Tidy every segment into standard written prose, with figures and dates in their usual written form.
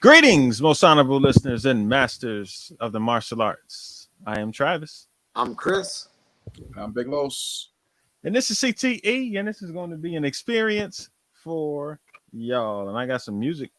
Greetings, most honorable listeners and masters of the martial arts. I am Travis. I'm Chris. I'm Big Los. And this is CTE, and this is going to be an experience for y'all. And I got some music.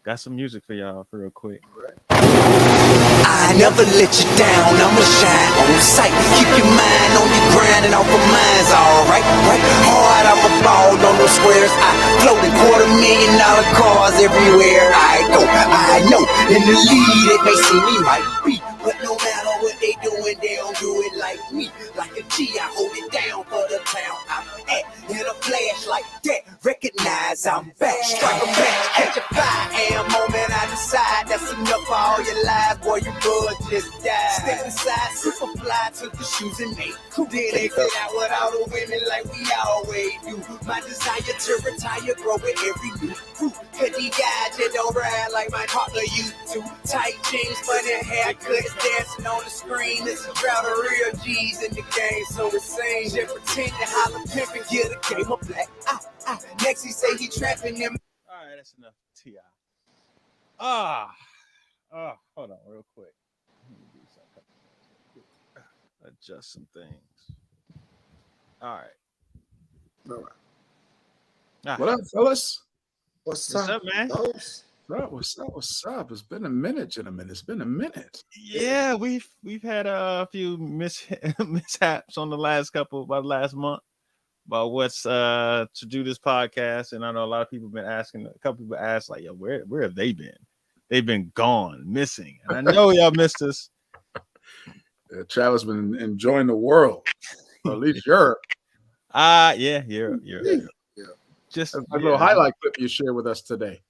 Got some music for y'all real quick. I never let you down, I'ma shine on sight. Keep your mind on your grind and off of mine's alright. Right hard, I'm a ball on those squares. I float in $250,000 cars everywhere I go. I know in the lead it may see me might be, but no matter what they doing, they don't do it like me. Like a G, I hold it down for the town I'm at. In a flash like that, recognize I'm back. Strike a match, catch a 5 a.m. moment, I decide that's enough for all your lies, boy, you good just died. Step aside, super fly, took the shoes and they then they fit out with all the women like we always do. My desire to retire, grow with every new fruit. Cause these guys just don't ride like my partner used to. Tight jeans, funny haircuts, dancing on the screen. It's a crowd of real G's in the game, so it seems. Just pretend to holler, pimp and get a game of black. Next he say he trapping them. All right, that's enough T.I. Hold on real quick. Adjust some things. All right. What up, fellas? What's What's up, up, man? What's up? It's been a minute, gentlemen. It's been a minute. Yeah, we've had a few mishaps on the last month about what's to do this podcast, and I know a lot of people have been asking. A couple people asked, like, "Yo, where have they been? They've been gone, missing." And I know y'all missed us. Travis been enjoying the world, or at least Europe. Yeah, Europe. Yeah. Just a little highlight clip you share with us today.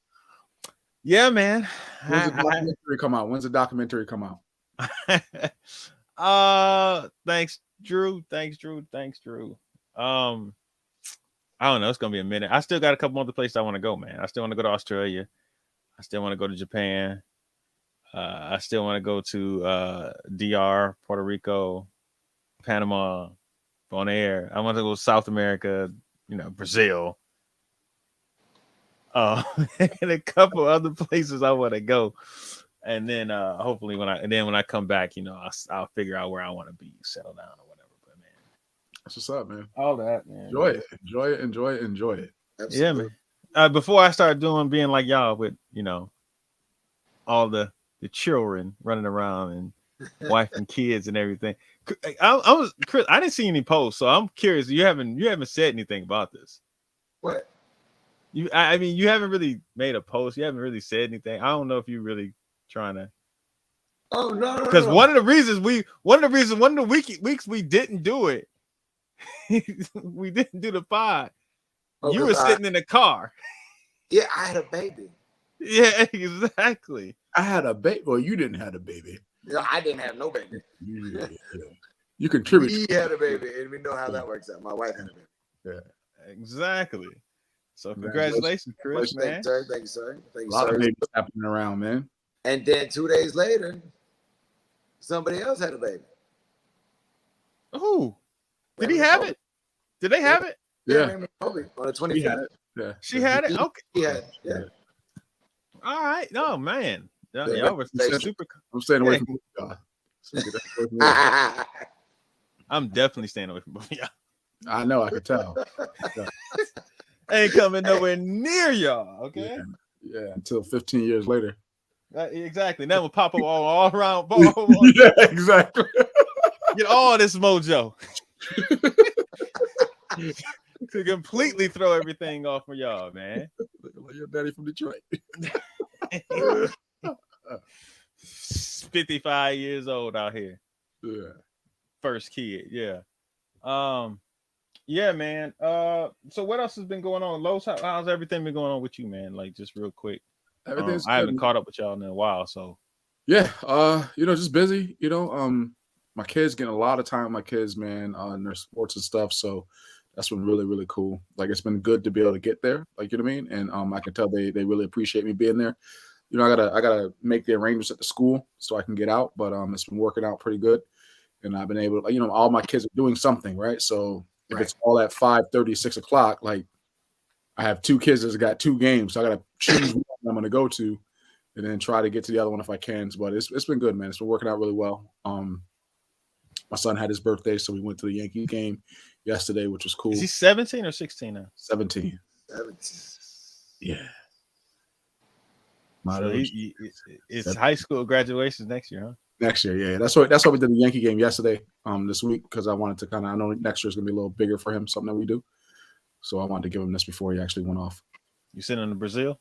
Yeah, man. When's the documentary come out? Thanks, Drew. I don't know. It's gonna be a minute. I still got a couple other places I want to go, man. I still want to go to Australia. I still want to go to Japan. I still want to go to DR, Puerto Rico, Panama, Bonaire. I want to go to South America, Brazil. And a couple other places I want to go. And then hopefully when I come back, I'll figure out where I want to be, settle down or whatever. But man, that's what's up, man. All that, man. Enjoy it. Absolutely. Yeah, man. Before I start being like y'all with, all the children running around and wife and kids and everything. Chris, I didn't see any posts, so I'm curious. You haven't said anything about this. What? You haven't really made a post. You haven't really said anything. I don't know if you're really trying to. Oh no! Because one of the weeks we didn't do it, we didn't do the pod. You were sitting in the car. Yeah, I had a baby. Yeah, exactly. I had a baby. Well, you didn't have a baby. No, I didn't have no baby. You contributed. He had a baby, and we know how that works out. My wife had a baby. Yeah, exactly. So congratulations, Chris, man. Thank you, sir. A lot of babies happening around, man. And then 2 days later, somebody else had a baby. Who? Did he have it? Did they have it? Yeah. On the 25th. Yeah. She had it? Okay. Yeah. All right. No, man. Y'all were super. I'm staying away from y'all. I'm definitely staying away from both of y'all. I know, I could tell. Ain't coming nowhere near y'all, okay? Yeah, until 15 years later. Exactly. That will pop up all around. Yeah, exactly. Get all this mojo. To completely throw everything off for y'all, man. Like your daddy from Detroit. 55 years old out here. Yeah. First kid, yeah. Yeah, man. So what else has been going on? Los, how's everything been going on with you, man? Like, just real quick. Everything's I good. haven't caught up with y'all in a while, so Yeah, just busy. My kids getting a lot of time with my kids, man, in their sports and stuff. So that's been really, really cool. Like it's been good to be able to get there. Like you know what I mean? And I can tell they really appreciate me being there. I gotta make the arrangements at the school so I can get out, but it's been working out pretty good. And I've been able to, all my kids are doing something, right? So if it's all at 5:30, 6 o'clock, like I have two kids that's got two games, so I gotta choose one I'm gonna go to and then try to get to the other one if I can. But it's been good, man. It's been working out really well. My son had his birthday, so we went to the Yankees game yesterday, which was cool. is he 17 or 16 now? 17. 17. Yeah. So it's high school graduations next year, huh? Next year, yeah. That's why we did the Yankee game yesterday, this week, because I wanted to I know next year is gonna be a little bigger for him, something that we do. So I wanted to give him this before he actually went off. You sending him to Brazil?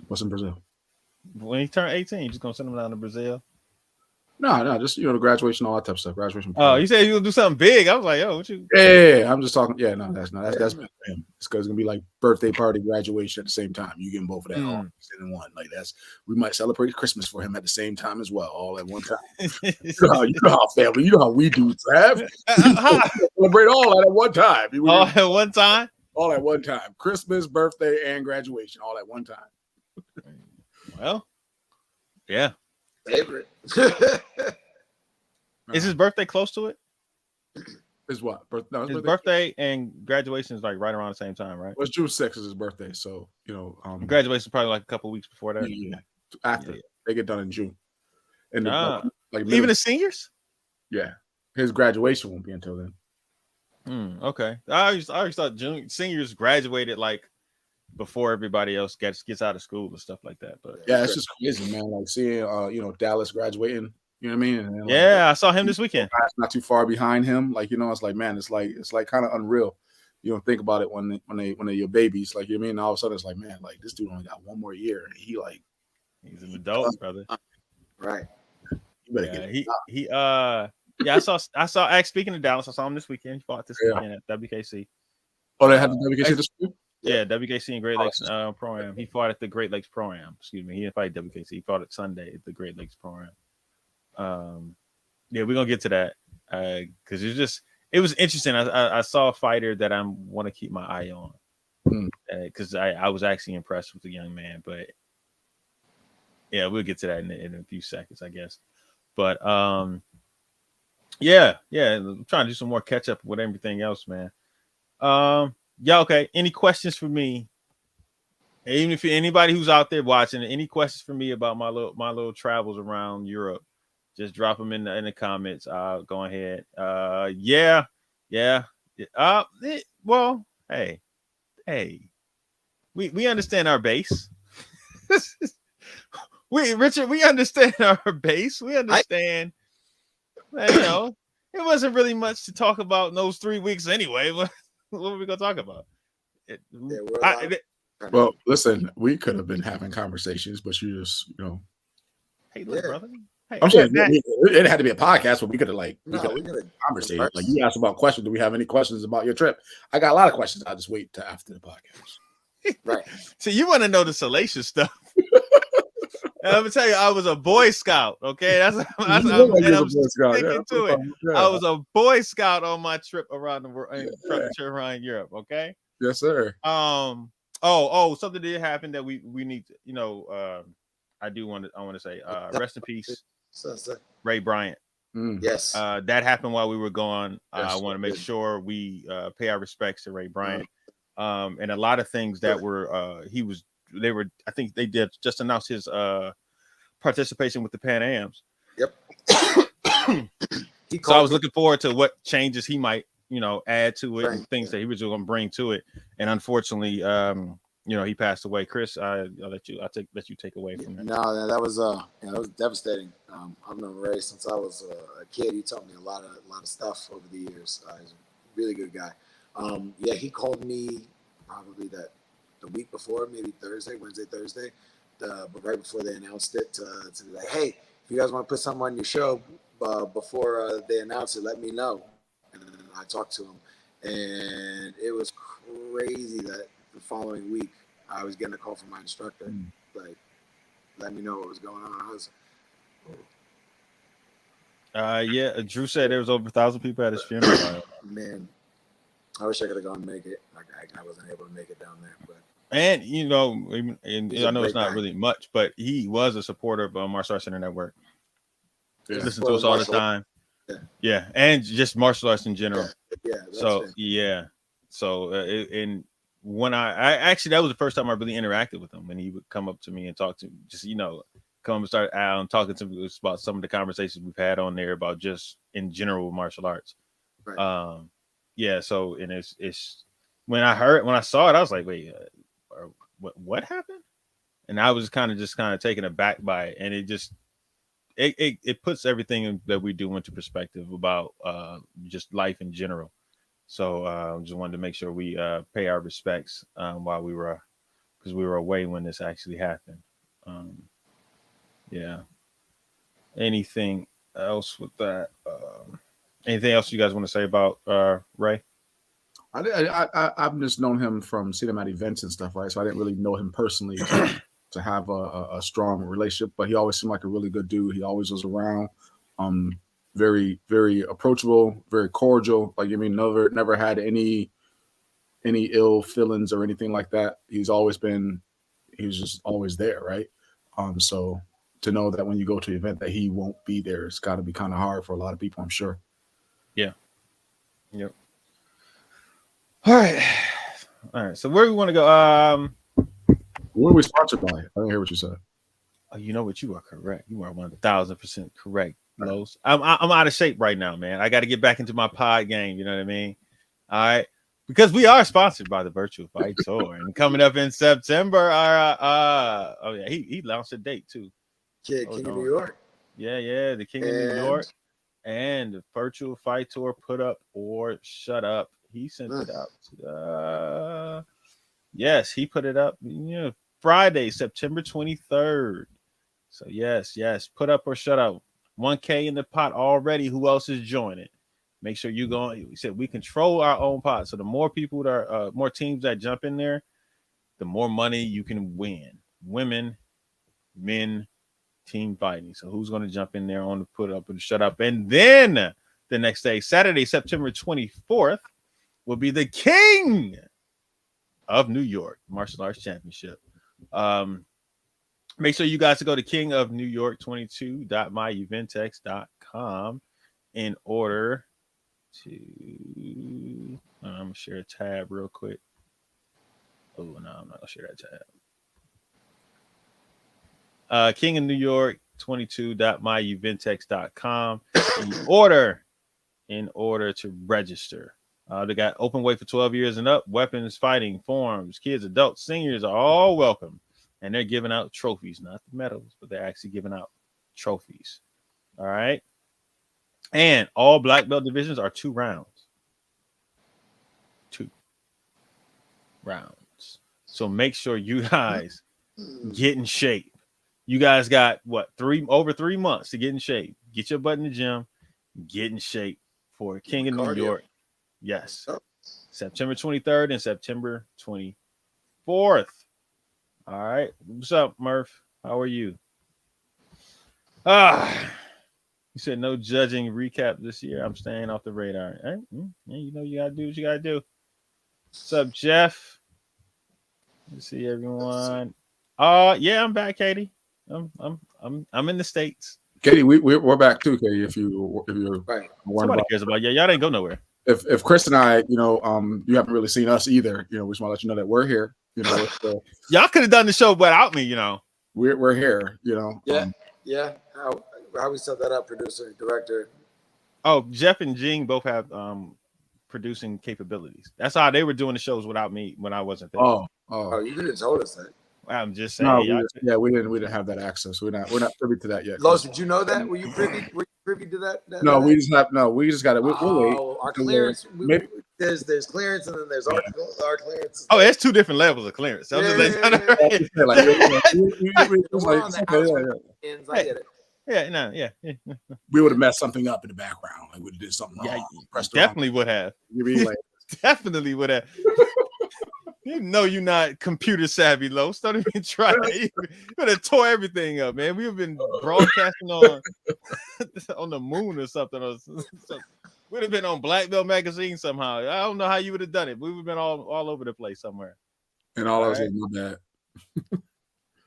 What's in Brazil? When he turned 18, you just gonna send him down to Brazil? No, just the graduation, all that type of stuff. Graduation. Oh, you said you gonna do something big. I was like, yo, what you? Yeah. I'm just talking. Yeah, no, that's better for him. It's because it's gonna be like birthday party, graduation at the same time. You get them both of that all in one. Like we might celebrate Christmas for him at the same time as well, all at one time. you know how family, you know how we do, Trav. Celebrate all at one time. All at one time. All at one time. Christmas, birthday, and graduation, all at one time. Well, yeah. Favorite. Is his birthday close to it? Is what? His birthday and graduation is like right around the same time, right? Well, it's June 6th is his birthday, so graduation is probably like a couple weeks before that. Yeah. After they get done in June, and even the seniors. Yeah, his graduation won't be until then. Okay, I always thought seniors graduated like before everybody else gets out of school and stuff like that. But yeah, it's just crazy, man. Like seeing Dallas graduating. You know what I mean? And I saw him this weekend. Not too far behind him. Like it's like, man, it's like kind of unreal. You don't think about it when they're your babies. Like you know what I mean? All of a sudden it's like, man, like this dude only got one more year. And he's an adult, brother. Right. You better I saw speaking of Dallas, I saw him this weekend. He fought this weekend at WKC. Oh, they had the WKC this weekend? Yeah, WKC and Great Lakes Pro-Am. He fought at the Great Lakes Pro-Am. Excuse me. He didn't fight WKC. He fought at Sunday at the Great Lakes Pro-Am. We're gonna get to that because it was interesting. I saw a fighter that I want to keep my eye on because I was actually impressed with the young man. But yeah, we'll get to that in a few seconds, I guess. But I'm trying to do some more catch up with everything else, man. Okay. Any questions for me? Even if anybody who's out there watching, any questions for me about my little travels around Europe, just drop them in the comments. Go ahead. Well, hey, we understand our base. Richard, we understand our base. We understand. It wasn't really much to talk about in those 3 weeks anyway. What are we gonna talk about? Well, listen, we could have been having conversations, but you just, Hey, look, brother. Hey, I'm saying it had to be a podcast, but we could have conversation. Like you asked about questions. Do we have any questions about your trip? I got a lot of questions. I'll just wait till after the podcast. Right. So you want to know the salacious stuff? I'm gonna tell you, I was a Boy Scout. Okay, I'm sticking to it. I was a Boy Scout on my trip around the world, around Europe. Okay. Yes, sir. Something did happen that we need to, I want to say, rest in peace, Ray Bryant. Yes. That happened while we were gone. I want to make sure we pay our respects to Ray Bryant. And a lot of things that I think they did just announce his participation with the Pan Ams. Yep. So I was looking forward to what changes he might, add to it and things that he was going to bring to it. And unfortunately, he passed away. Chris, I'll let you take away from that. No, that was devastating. I've known Ray since I was a kid. He taught me a lot of stuff over the years. He's a really good guy. He called me probably the week before, maybe Wednesday, Thursday. But right before they announced it, to be like, hey, if you guys want to put something on your show before they announce it, let me know. And I talked to him, and it was crazy that the following week I was getting a call from my instructor like let me know what was going on. I was, Yeah, Drew said there was over 1,000 people at his funeral. man, I wish I could have gone and make it. Like I wasn't able to make it down there, but And and he's I a know it's great not guy. really much, but he was a supporter of Martial Arts Center Network. Yeah. Listen to us all the time. Yeah, and just martial arts in general. Yeah, that's So it. yeah, so and when I actually that was the first time I really interacted with him, when he would come up to me and talk to me, just come and start talking to me about some of the conversations we've had on there about just in general martial arts. Right. Yeah, so and it's when I saw it, I was like, wait, what happened? And I was kind of taken aback by it, and it puts everything that we do into perspective about just life in general. So just wanted to make sure we pay our respects while because we were away when this actually happened. Yeah. Anything else with that? Anything else you guys want to say about Ray? I've just known him from seeing him at events and stuff, right? So I didn't really know him personally to have a strong relationship, but he always seemed like a really good dude. He always was around, very, very approachable, very cordial. Like, I mean, never had any ill feelings or anything like that. He was just always there, right? So to know that when you go to an event that he won't be there, it's got to be kind of hard for a lot of people, I'm sure. Yeah. Yep. All right. So where do we want to go? What are we sponsored by? I didn't hear what you said. Oh, you know what? You are correct. You are 1,000% correct, Los. I'm out of shape right now, man. I got to get back into my pod game. You know what I mean? All right, because we are sponsored by the Virtual Fight Tour, and coming up in September, he launched a date too. King of New York. Yeah, the King of New York, and the Virtual Fight Tour Put Up or Shut Up. He sent it out. Yes, he put it up. Friday, September 23rd. So yes, put up or shut up. 1K in the pot already. Who else is joining? Make sure you go. We said we control our own pot. So the more people that are, more teams that jump in there, the more money you can win. Women, men, team fighting. So who's going to jump in there on the put up and shut up? And then the next day, Saturday, September 24th, will be the King of New York Martial Arts Championship. Make sure you guys go to kingofnewyork22.myeventx.com in order to I'm gonna share a tab real quick. Oh no, I'm not gonna share that tab. King of New York 22.myeventx.com in order to register. They got open weight for 12 years and up, weapons, fighting, forms, kids, adults, seniors are all welcome. And they're giving out trophies, not the medals, but they're actually giving out trophies. All right. And all black belt divisions are 2 rounds. 2 rounds. So make sure you guys get in shape. You guys got over 3 months to get in shape. Get your butt in the gym, get in shape for King of New York. Yes. September 23rd and September 24th. All right. What's up, Murph? How are you? You said no judging recap this year. I'm staying off the radar. Right? You know you gotta do what you gotta do. What's up, Jeff? Good to see everyone. Yeah, I'm back, Katie. I'm in the States. Katie, we're back too, Katie. If you're right. Somebody cares about y'all didn't go nowhere. If Chris and I, you haven't really seen us either. We just want to let you know that we're here. Y'all could have done the show without me. We're here. Yeah. How we set that up, producer, director. Oh, Jeff and Jing both have producing capabilities. That's how they were doing the shows without me when I wasn't there. Oh, you could have told us that. I'm just saying. No, we didn't have that access. We're not privy to that yet. Los, did you know that? Were you privy to that? No, we just got it. We'll wait. Our clearance. There's clearance, and then there's our clearance. Oh, it's 2 different levels of clearance. I get it. Yeah. We would have messed something up in the background. Like we did something wrong. Definitely would have. You mean like definitely would have. You know you're not computer savvy, Los. Don't even try. You better tore everything up, man. We've been broadcasting on on the moon or something. We'd have been on Black Belt magazine somehow. I don't know how you would have done it. We would have been all over the place somewhere. And all I was right. like, my bad.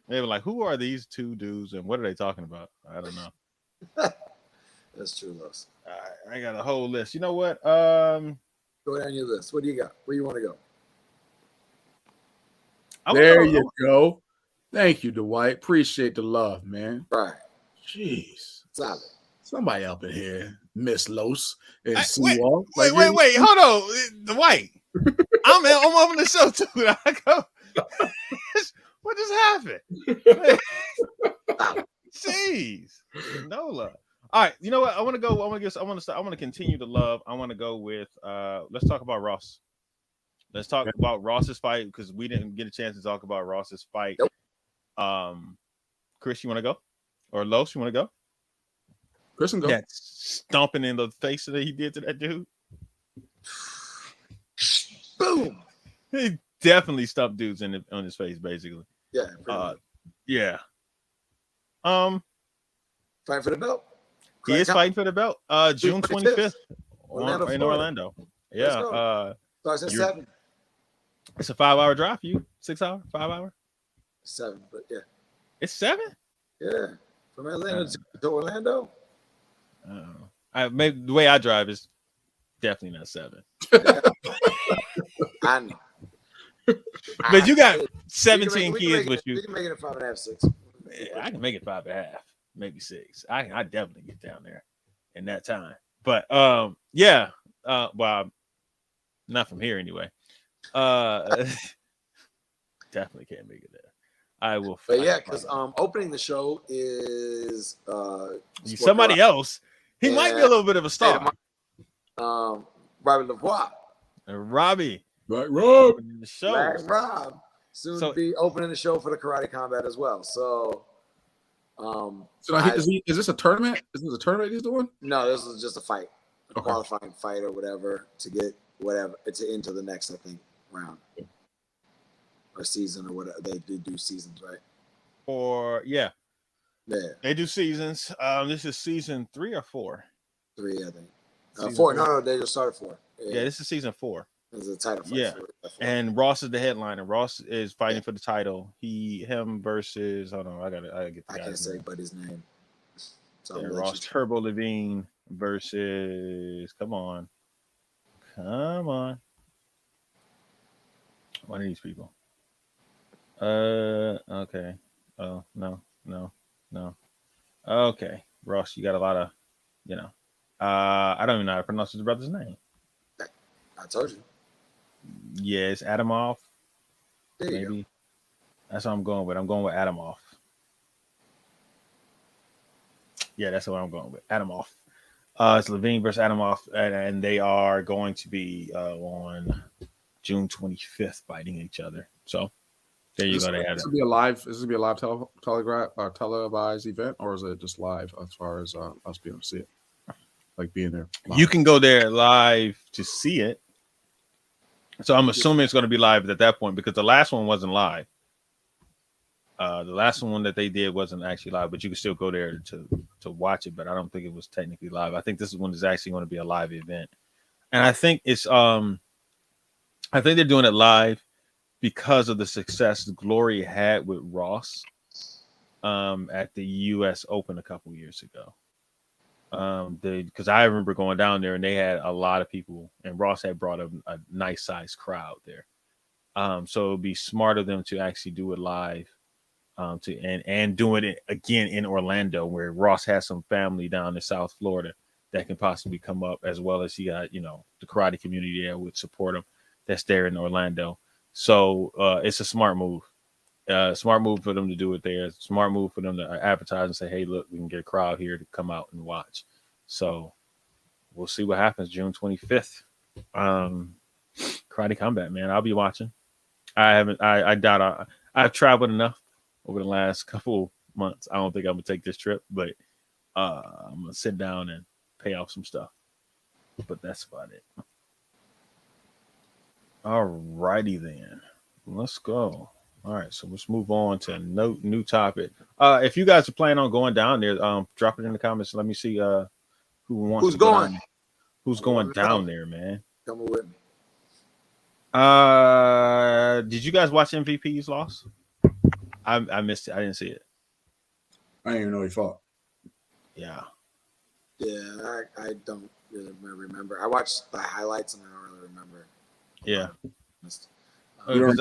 They were like, "Who are these two dudes, and what are they talking about?" I don't know. That's true, Los. All right, I got a whole list. You know what? Go down your list. What do you got? Where you want to go? There you go. Thank you, Dwight. Appreciate the love, man. Right. Jeez. Solid. Somebody up in here, Miss Los and Wait, Seawall. wait. Hold on. Dwight. I'm on the show too. I go, what just happened? Jeez. No love. All right. You know what? I want to continue to love. I want to go with let's talk about Ross. Let's talk about Ross's fight because we didn't get a chance to talk about Ross's fight. Nope. Chris, you want to go? Or Los, you want to go? Chris can go. That stomping in the face that he did to that dude. Boom. He definitely stumped dudes on his face, basically. Yeah. Yeah. Fighting for the belt. He is fighting for the belt. June 25th in Orlando. Yeah. Starts at 7. It's a 5-hour drive for you. 6 hour, 5 hour. 7, but yeah. It's 7? Yeah. From Atlanta to Orlando. Maybe the way I drive is definitely not 7. I know. But you got 17 kids with you. We can make it a 5.5, 6. I can make it 5.5, maybe 6. I definitely get down there in that time. But yeah. Well, not from here anyway. Definitely can't make it there. I will. But yeah, because opening the show is somebody else. He might be a little bit of a star. Robbie Lavoie. Robbie. Right, Rob. The show. Black Rob. Soon to be opening the show for the Karate Combat as well. So is this a tournament? Is this a tournament he's doing? No, this is just a fight. A qualifying fight or whatever to get to into the next, I think, round. Or season or whatever. They do seasons, right? Or yeah. They do seasons. This is season 3 or 4? 3, I think. 4. No, they just started 4. Yeah, this is season 4. This is a title fight. Yeah. And Ross is the headliner. Ross is fighting for the title. Him versus I gotta get the I can't say but his name. So Ross Turbo Levine versus come on. One of these people. Okay. Oh, no. Okay. Ross, you got a lot of, I don't even know how to pronounce his brother's name. I told you. Yeah, it's Adamov. There you go. That's what I'm going with. I'm going with Adamov. Yeah, that's what I'm going with. Adamov. It's Levine versus Adamov, and they are going to be on June 25th fighting each other. So there you go. They have it. This will be a live televised event, or is it just live as far as us being able to see it? Like being there. Live. You can go there live to see it. So I'm assuming it's going to be live at that point because the last one wasn't live. The last one that they did wasn't actually live, but you can still go there to watch it. But I don't think it was technically live. I think this one is actually going to be a live event, and I think it's I think they're doing it live because of the success Glory had with Ross at the U.S. Open a couple years ago. Because I remember going down there and they had a lot of people, and Ross had brought a nice sized crowd there. So it would be smart of them to actually do it live. And doing it again in Orlando, where Ross has some family down in South Florida that can possibly come up, as well as he got, the karate community there would support him that's there in Orlando. So it's a smart move. Smart move for them to do it there. Smart move for them to advertise and say, hey, look, we can get a crowd here to come out and watch. So we'll see what happens June 25th. Karate Combat, man. I'll be watching. I doubt I've traveled enough over the last couple months. I don't think I'm gonna take this trip, but I'm gonna sit down and pay off some stuff. But that's about it. All righty then. Let's go. All right, so let's move on to no new topic. If you guys are planning on going down there, drop it in the comments. Let me see who wants Who's to go down going? there. Who's I want going to know. down there, man? Coming with me. Did you guys watch MVP's loss? I missed it. I didn't see it. I didn't even know he fought. Yeah. Yeah, I don't really remember. I watched the highlights and I don't really remember. Yeah. You don't Was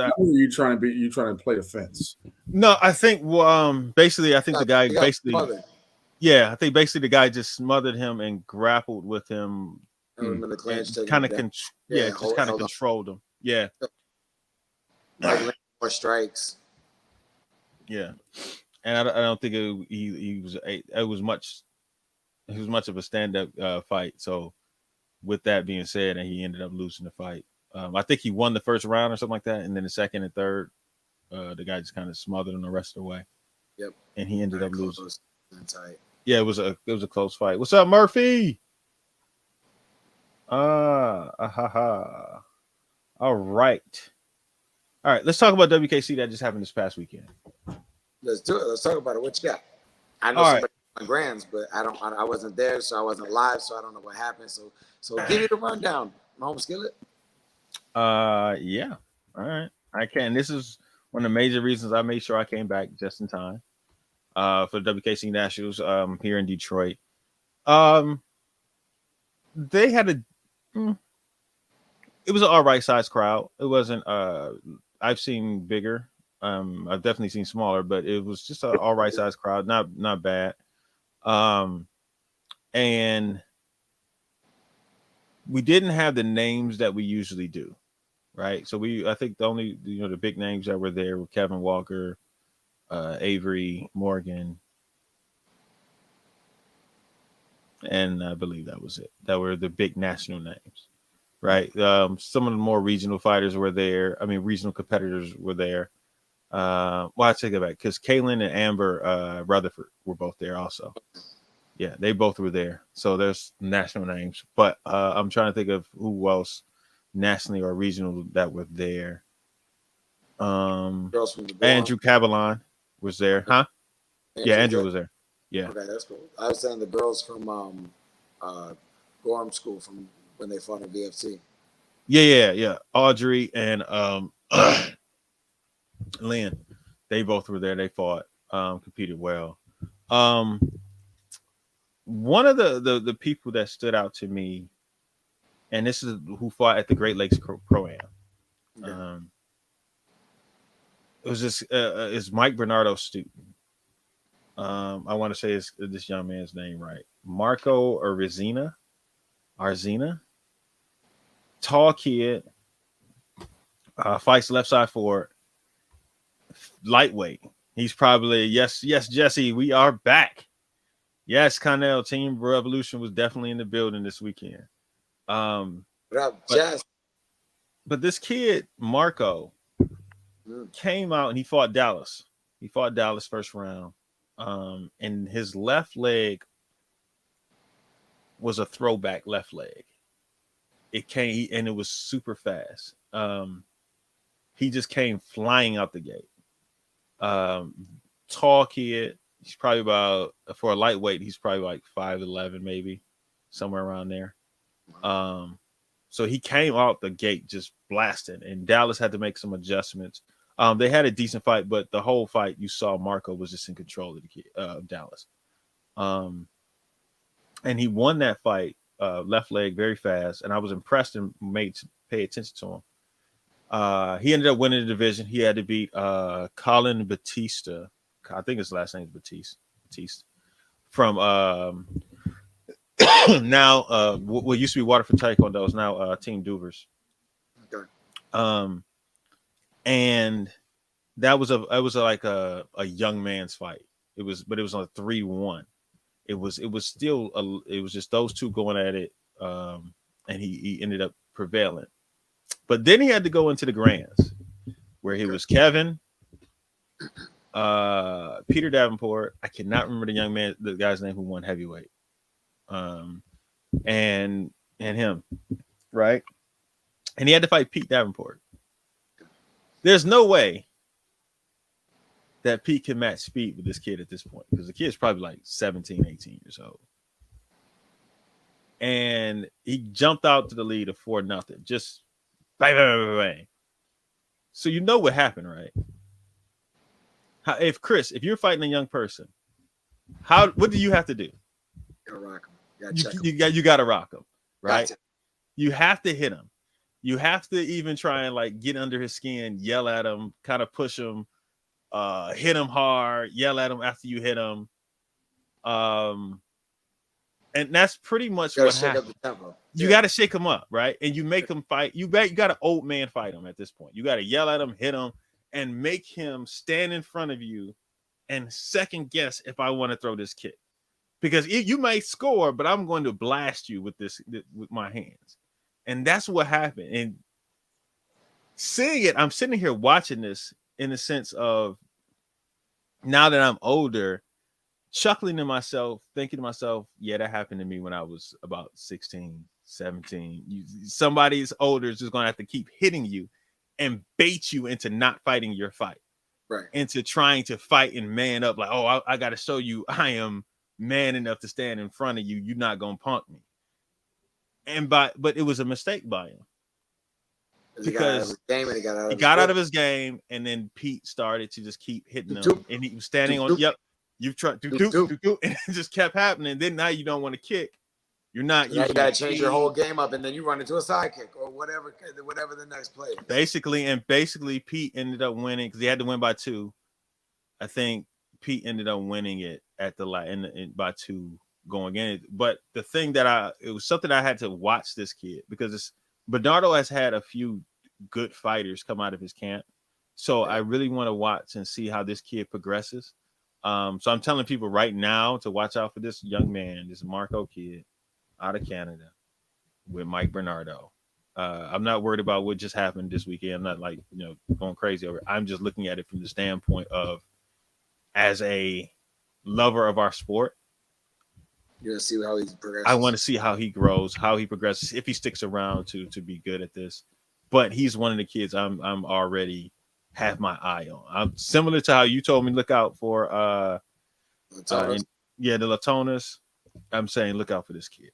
remember? You trying to play the fence. No, I think basically I think the guy He got basically smothered. yeah, I think basically the guy just smothered him and grappled with him I remember the and clinch taking kind him of down. yeah, Yeah, just kind of held on. controlled him. Yeah. Like landing more strikes. Yeah. And I don't think he was it was much of a stand up fight. So with that being said, and he ended up losing the fight. I think he won the first round or something like that, and then the second and third, the guy just kind of smothered him the rest of the way. Yep. And he ended Very up losing. close and tight. Yeah, it was a close fight. What's up, Murphy? Ha ha. All right. All right, let's talk about WKC that just happened this past weekend. Let's do it. Let's talk about it. What you got? I know All right. somebody on Grands, but I wasn't there, so I wasn't live, so I don't know what happened. So give me the rundown, Mahomes Skillet. Yeah. All right. I can. This is one of the major reasons I made sure I came back just in time. For the WKC Nationals here in Detroit. They had it was an all right size crowd. It wasn't I've seen bigger. I've definitely seen smaller, but it was just an all right size crowd, not bad. And we didn't have the names that we usually do, right? So I think the only the big names that were there were Kevin Walker, Avery Morgan, and I believe that was it. That were the big national names, right? Some of the more regional fighters were there. I mean, regional competitors were there. Well, I take it back because Kaylin and Amber Rutherford were both there also. Yeah, they both were there. So there's national names, but I'm trying to think of who else nationally or regional that were there. Girls from the dorm. Andrew Cabalon was there, huh? Yeah, Andrew was there. Yeah. Okay, that's cool. I was saying the girls from Gorham School from when they fought in VFC. Yeah. Audrey and Lynn, they both were there. They fought, competed well. One of the people that stood out to me, and this is who fought at the Great Lakes Pro-Am. Okay. It was this is Mike Bernardo student. I want to say this young man's name right. Marco Arzina. Tall kid. Fights left side forward. Lightweight. He's probably yes, Jesse. We are back. Yes, Connell. Team Revolution was definitely in the building this weekend. What up, Jess? But this kid, Marco, came out and he fought Dallas. He fought Dallas first round. And his left leg was a throwback left leg. It came and it was super fast. He just came flying out the gate. Tall kid. He's probably about for a lightweight. He's probably like 5'11", maybe somewhere around there. So he came out the gate just blasting, and Dallas had to make some adjustments. They had a decent fight, but the whole fight you saw Marco was just in control of the kid, Dallas. And he won that fight, left leg very fast, and I was impressed and made to pay attention to him. He ended up winning the division. He had to beat Colin Batista. I think his last name is Batista. From now what used to be Waterford Taekwondo is now Team Duvers. Okay. And that was like a young man's fight. It was on a 3-1. It was just those two going at it, and he ended up prevailing. But then he had to go into the grands, where he was Kevin, Peter Davenport. I cannot remember the guy's name who won heavyweight, and him, right? And he had to fight Pete Davenport. There's no way that Pete can match speed with this kid at this point because the kid's probably like 17, 18 years old. And he jumped out to the lead of 4-0. Just bang, bang, bang, bang. So you know what happened, right? If Chris, if you're fighting a young person, what do you have to do? Gotta rock him. You gotta rock him, right? Gotcha. You have to hit him. You have to even try and like get under his skin, yell at him, kind of push him, hit him hard, yell at him after you hit him. And that's pretty much what happened. You got to shake him up, right? And you make him fight. You got an old man fight him at this point. You got to yell at him, hit him, and make him stand in front of you and second guess if I want to throw this kick. Because you may score, but I'm going to blast you with my hands. And that's what happened. And seeing it, I'm sitting here watching this in the sense of now that I'm older, chuckling to myself, thinking to myself, yeah, that happened to me when I was about 16, 17. Somebody's older is just going to have to keep hitting you and bait you into not fighting your fight. Right. Into trying to fight and man up like, oh, I got to show you I am man enough to stand in front of you. You're not going to punk me. But it was a mistake by him. Because he got out of his game, and then Pete started to just keep hitting him, and he was standing on. Yep, you've tried to do, and it just kept happening. Then now you don't want to kick. You're not. You got to change your whole game up, and then you run into a side kick or whatever the next play is. Basically, Pete ended up winning because he had to win by 2. I think Pete ended up winning it at the by 2 going in. But the thing it was something I had to watch this kid because Bernardo has had a few good fighters come out of his camp. So I really want to watch and see how this kid progresses. So I'm telling people right now to watch out for this young man, this Marco kid out of Canada with Mike Bernardo. I'm not worried about what just happened this weekend. I'm not going crazy over it. I'm just looking at it from the standpoint of as a lover of our sport. You want to see how he progresses. I want to see how he grows, how he progresses, if he sticks around to be good at this. But he's one of the kids I'm already have my eye on. I'm similar to how you told me look out for the Latonas. I'm saying look out for this kid.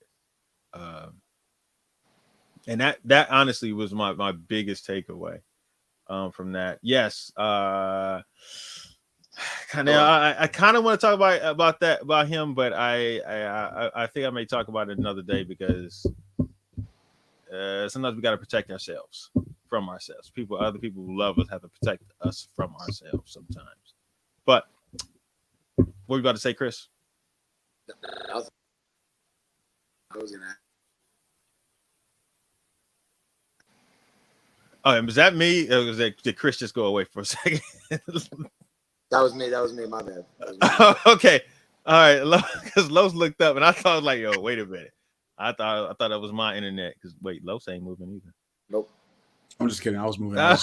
And that honestly was my biggest takeaway from that. Yes. I kind of want to talk about him, but I think I may talk about it another day because sometimes we got to protect ourselves from ourselves. Other people who love us have to protect us from ourselves sometimes. But what were you about to say, Chris? I was gonna. Oh, was that me? Or did Chris just go away for a second? That was me. My bad. Okay. All right. Because Los looked up and I thought like, yo, wait a minute. I thought that was my internet. Because wait, Los ain't moving either. Nope. I'm just kidding. I was moving. I'm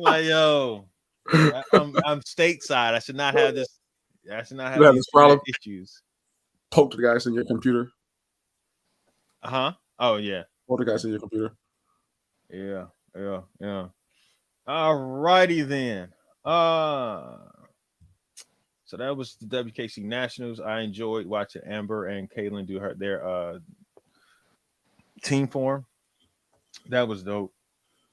like, yo, I'm stateside. I should not have this. I should not have these problem. Issues. Poke the guys in your computer. Oh yeah. Poke the guys in your computer. Yeah. All righty then. So that was the WKC Nationals. I enjoyed watching Amber and Caitlin do their team form. That was dope.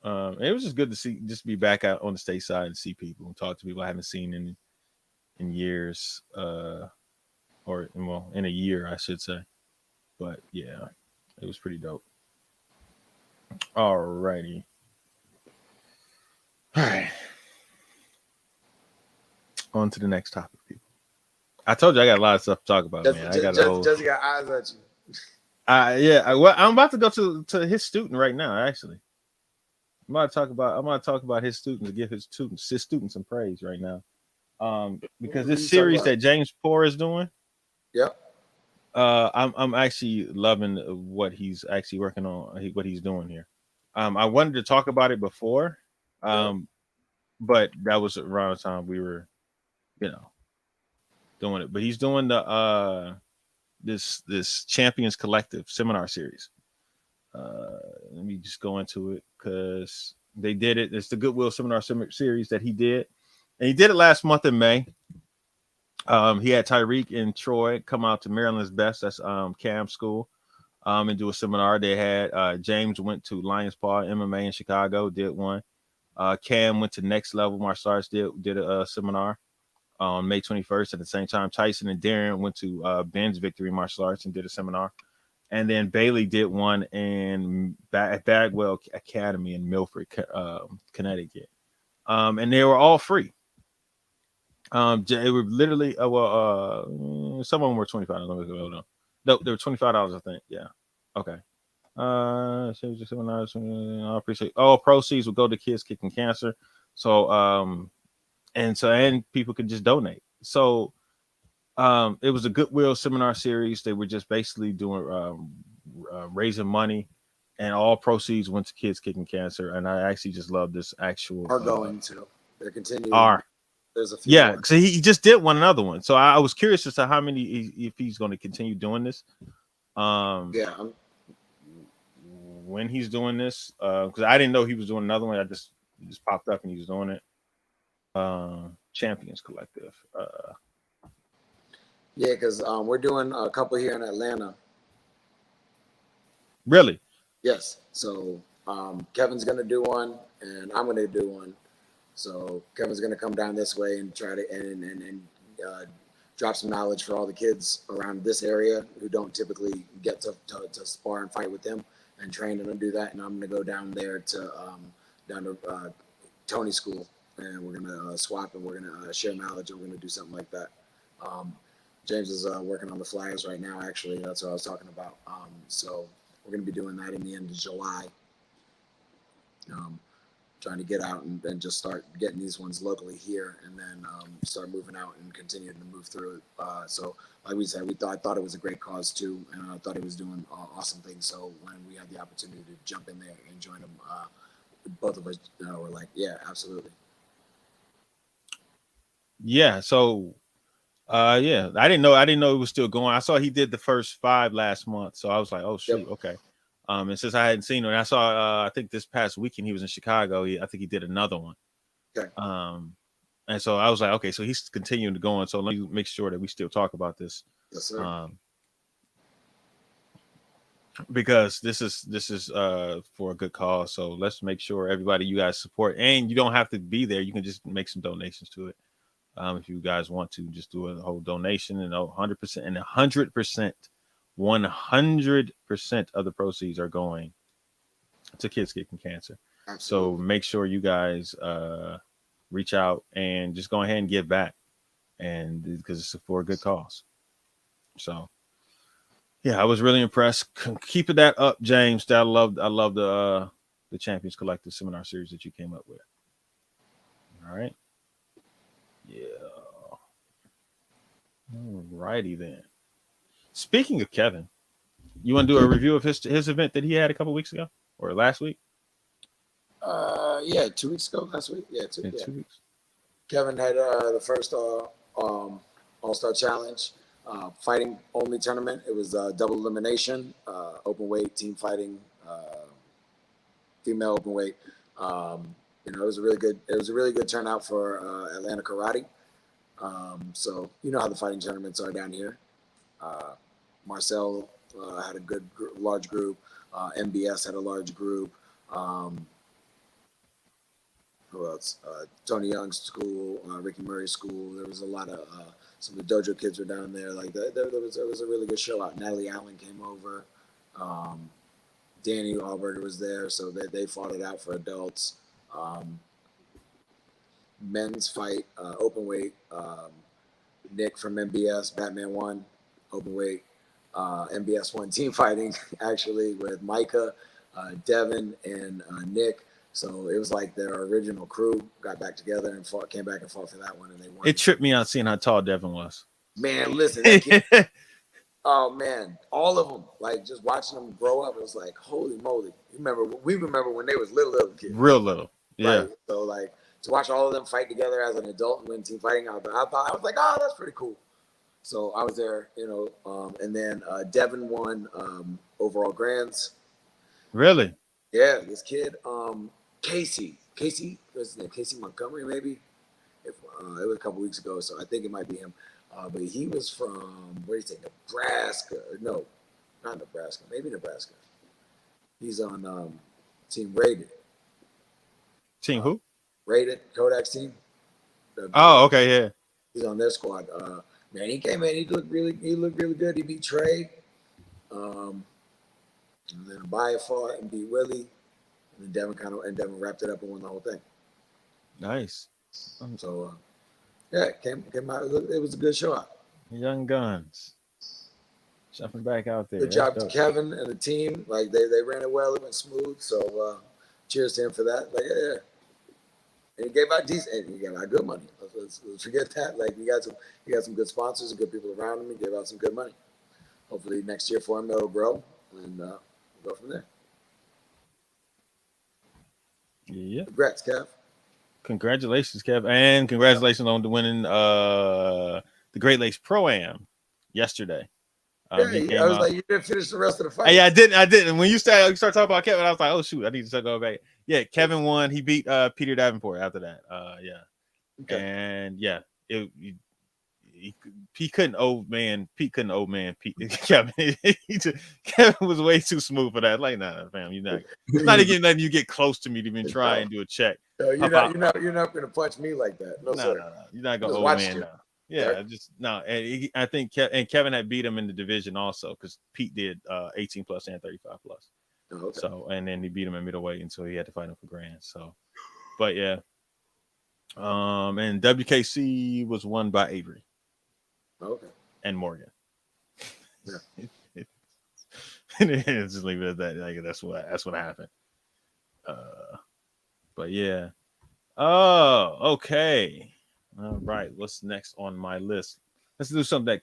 It was just good to be back out on the state side and see people and talk to people I haven't seen in years, or in a year, I should say. But yeah, it was pretty dope. All righty. All right. On to the next topic, people. I told you I got a lot of stuff to talk about, man. I got Jesse got eyes at you. Well, I'm about to go to his student right now. Actually, I'm going to talk about his students and give his students some praise right now. Because this series that James Poor is doing. Yep. I'm actually loving what he's actually working on, what he's doing here. I wanted to talk about it before, but that was around the time we were, doing it. But he's doing the this Champions Collective seminar series. Let me just go into it because they did it. It's the Goodwill Seminar Series that he did, and he did it last month in May. He had Tyreek and Troy come out to Maryland's Best. That's Cam School. And do a seminar. They had James went to Lions Paw MMA in Chicago, did one. Cam went to Next Level Martial Arts, did a seminar on May 21st. At the same time, Tyson and Darren went to Ben's Victory Martial Arts and did a seminar. And then Bailey did one in Bagwell Academy in Milford, Connecticut. And they were all free. They were literally some of them were $25. No, they were $25, I think. Yeah. Okay. I appreciate. All proceeds will go to Kids Kicking Cancer. So and people could just donate. So it was a Goodwill seminar series. They were just basically doing raising money, and all proceeds went to Kids Kicking Cancer. And I actually just love this actual. Are going to. They're continuing. Are. There's a few. Yeah, more. so he just did another one. So I was curious as to how many, if he's going to continue doing this. Yeah. When he's doing this, because I didn't know he was doing another one. It just popped up and he was doing it. Champions Collective. Yeah, because we're doing a couple here in Atlanta. Really? Yes. So Kevin's gonna do one, and I'm gonna do one. So Kevin's gonna come down this way and try to and drop some knowledge for all the kids around this area who don't typically get to spar and fight with him and train and do that. And I'm gonna go down there to Tony's school, and we're gonna swap and we're gonna share knowledge and we're gonna do something like that. James is working on the flyers right now. Actually, that's what I was talking about. So we're gonna be doing that in the end of July. Trying to get out and just start getting these ones locally here, and then start moving out and continuing to move through it. So, like we said, I thought it was a great cause too, and I thought he was doing awesome things. So when we had the opportunity to jump in there and join him, both of us were like, yeah, absolutely. Yeah. So, yeah, I didn't know it was still going. I saw he did the first 5 last month, so I was like, oh shoot, Yep. okay. And since I hadn't seen him, and I saw, I think this past weekend he was in Chicago. I think he did another one. Okay. And so I was like, okay, so he's continuing to go on. So let me make sure that we still talk about this. Yes, sir. Because this is for a good cause. So let's make sure everybody, you guys support, and you don't have to be there. You can just make some donations to it. If you guys want to just do a whole donation, and 100% and 100% of the proceeds are going to Kids Kicking Cancer. Absolutely. So make sure you guys reach out and just go ahead and give back, and because it's for a good cause. So yeah, I was really impressed. Keep that up, James. I love the Champions Collective seminar series that you came up with. All right. Yeah. All righty then. Speaking of Kevin, you want to do a review of his event that he had a couple weeks ago or last week? Yeah, 2 weeks ago, last week. Yeah, 2 weeks. Kevin had the first All-Star Challenge fighting only tournament. It was double elimination, open weight, team fighting, female open weight. It was a really good turnout for Atlanta Karate. So you know how the fighting tournaments are down here. Marcel had a good large group. MBS had a large group. Who else? Tony Young's school, Ricky Murray's school. There was a lot of some of the dojo kids were down there. Like there was a really good show out. Natalie Allen came over. Danny Allberger was there, so they fought it out for adults. Men's fight, open weight. Nick from MBS, Batman won, open weight. MBS won team fighting actually with Micah, Devin, and Nick. So it was like their original crew got back together and came back and fought for that one, and they won. It tripped me out seeing how tall Devin was. Man, listen, that kid, oh man, all of them, like just watching them grow up, it was like, holy moly. We remember when they was little kids. Real little. Yeah. Right? So like to watch all of them fight together as an adult and win team fighting, I was like, oh, that's pretty cool. So I was there, and then Devin won overall grands. Really? Yeah, this kid, Casey, what's his name? Casey Montgomery, maybe. If it was a couple weeks ago, so I think it might be him. But he was from where do you say, Nebraska? No, not Nebraska. Maybe Nebraska. He's on Team Rated. Team who? Rated Kodak's team. Oh, okay, yeah. He's on their squad. Man, he came in. He looked really good. He beat Trey. And then Abaya fought and beat Willie. And then Devin wrapped it up and won the whole thing. Nice. So yeah, came out. It was a good show. Young Guns. Jumping back out there. Good job to Kevin and the team. Like they ran it well. It went smooth. So cheers to him for that. Like yeah. And he gave out decent. And he gave out good money. Let's forget that. Like he got some good sponsors and good people around him. He gave out some good money. Hopefully next year for him it'll grow and we'll go from there. Yeah. Congrats, Kev. Congratulations, Kev, and congratulations on the winning the Great Lakes Pro-Am yesterday. I was like, you didn't finish the rest of the fight. Yeah, I didn't. When you start talking about Kevin, I was like, oh shoot, I need to go back. Yeah, Kevin won. He beat Peter Davenport after that. Yeah, okay. And yeah, he couldn't old man Pete. Kevin Kevin was way too smooth for that. Like, nah, fam, it's not even letting you get close to me to even try and do a check. No, you're not going to punch me like that. No, sir. No. You're not going to old man now. Yeah, right. Just no. And I think Kevin had beat him in the division also because Pete did 18 plus and 35 plus. Oh, okay. So and then he beat him in middleweight until he had to fight him for grand. So, but yeah. And WKC was won by Avery. Okay. And Morgan. Yeah. Just leave it at that. Like that's what happened. But yeah. Oh, okay. All right. What's next on my list? Let's do something that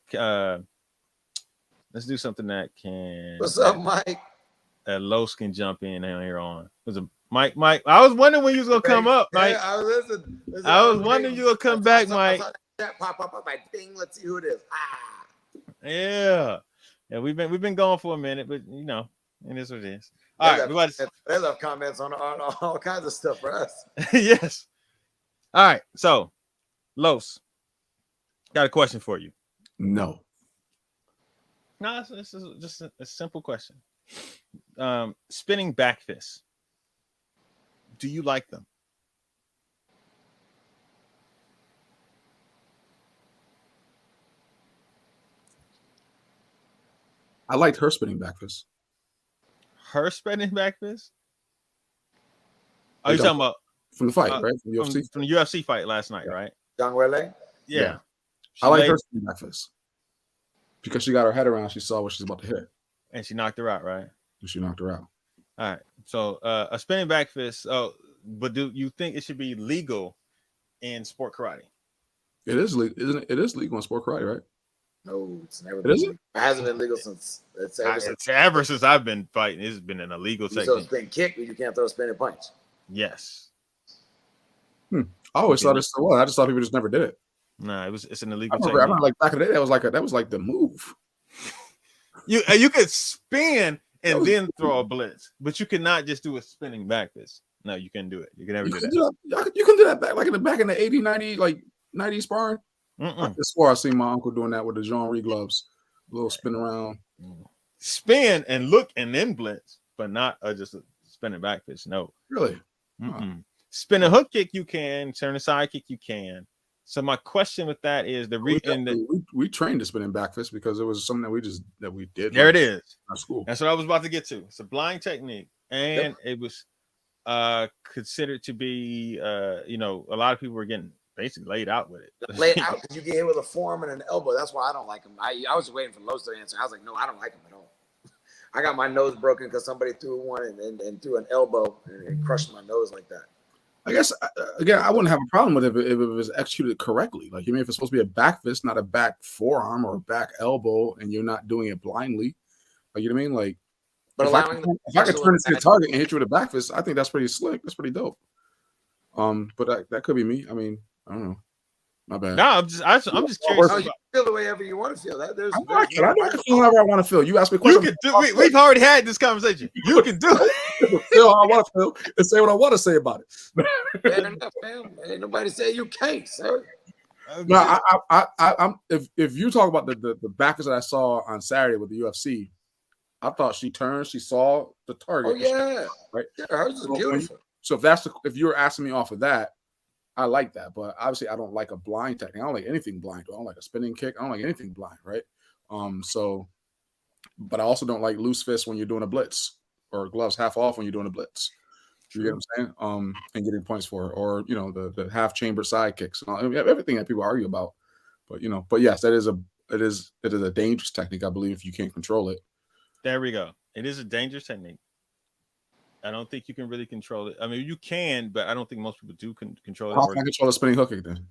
can. What's up, Mike? That Los can jump in here on. Was a Mike. I was wondering when you was gonna come up, Mike. Yeah, I was wondering you gonna come back, Mike. That pop up like ding. Let's see who it is. Yeah. We've been going for a minute, but it is what it is. All right, they left comments on all kinds of stuff for us. Yes. All right, so Los, got a question for you. No, this is just a simple question. Spinning back fists. Do you like them? I liked her spinning back fist. Her spinning back fist? Are you talking about from the fight, right? From the UFC? From the UFC fight last night, right? John Wele? Yeah. I like her spinning back fist because she got her head around. She saw what she's about to hit, and she knocked her out, right? She knocked her out. All right. So a spinning back fist. Oh, but do you think it should be legal in sport karate? It is legal, isn't it? It is legal in sport karate, right? No, it's never been. It hasn't been legal since. Ever since I've been fighting, it's been an illegal technique. So spin kick, but you can't throw a spinning punch. Yes. I always thought it still was. I just thought people just never did it. No, it's an illegal technique. I remember like back in the day, that was like the move. You could spin and then throw a blitz, but you cannot just do a spinning back fist. No, you can't do it. You can never do that. You can do that back in the 80, 90, like 90 sparring. I swore I seen my uncle doing that with the Jean Reed gloves, a little spin around, spin and look and then blitz, but not just a spinning back fist. No, really. Spin a hook kick you can, turn a side kick you can. So my question with that is we trained to spinning back fist because it was something that we did. There it is. At school. That's what I was about to get to. It's a blind technique, and it was considered to be a lot of people were getting basically laid out with it. Laid out because you get hit with a forearm and an elbow. That's why I don't like him. I was waiting for Los to answer. I was like, no, I don't like him at all. I got my nose broken because somebody threw one and threw an elbow and crushed my nose like that. I guess again, I wouldn't have a problem with it if it was executed correctly. Like, if it's supposed to be a back fist, not a back forearm or a back elbow, and you're not doing it blindly. Like, you know what I mean? Like, but if I could turn it to the target and hit you with a back fist, I think that's pretty slick. That's pretty dope. But that could be me. I mean, I don't know. My bad. No, I'm just curious. Oh, you feel the way ever you want to feel. That there's I no can right feel however I want to feel. You ask me a You question. can do. We've already had this conversation. You can do it. Feel how I want to feel and say what I want to say about it. Fair enough, man. Ain't nobody say you can't, sir. No, I'm if you talk about the backers that I saw on Saturday with the UFC, I thought she turned, she saw the target. Oh yeah, right. Yeah, hers is beautiful. So if you're asking me off of that, I like that. But obviously, I don't like a blind technique. I don't like anything blind. I don't like a spinning kick. I don't like anything blind, right? But I also don't like loose fists when you're doing a blitz or gloves half off when you're doing a blitz. You get what I'm saying? And getting points for it, or the half chamber side kicks and all, everything that people argue about. But yes, it is a dangerous technique. I believe if you can't control it. There we go. It is a dangerous technique. I don't think you can really control it. I mean, you can, but I don't think most people do control it. How can I control a spinning hook kick then?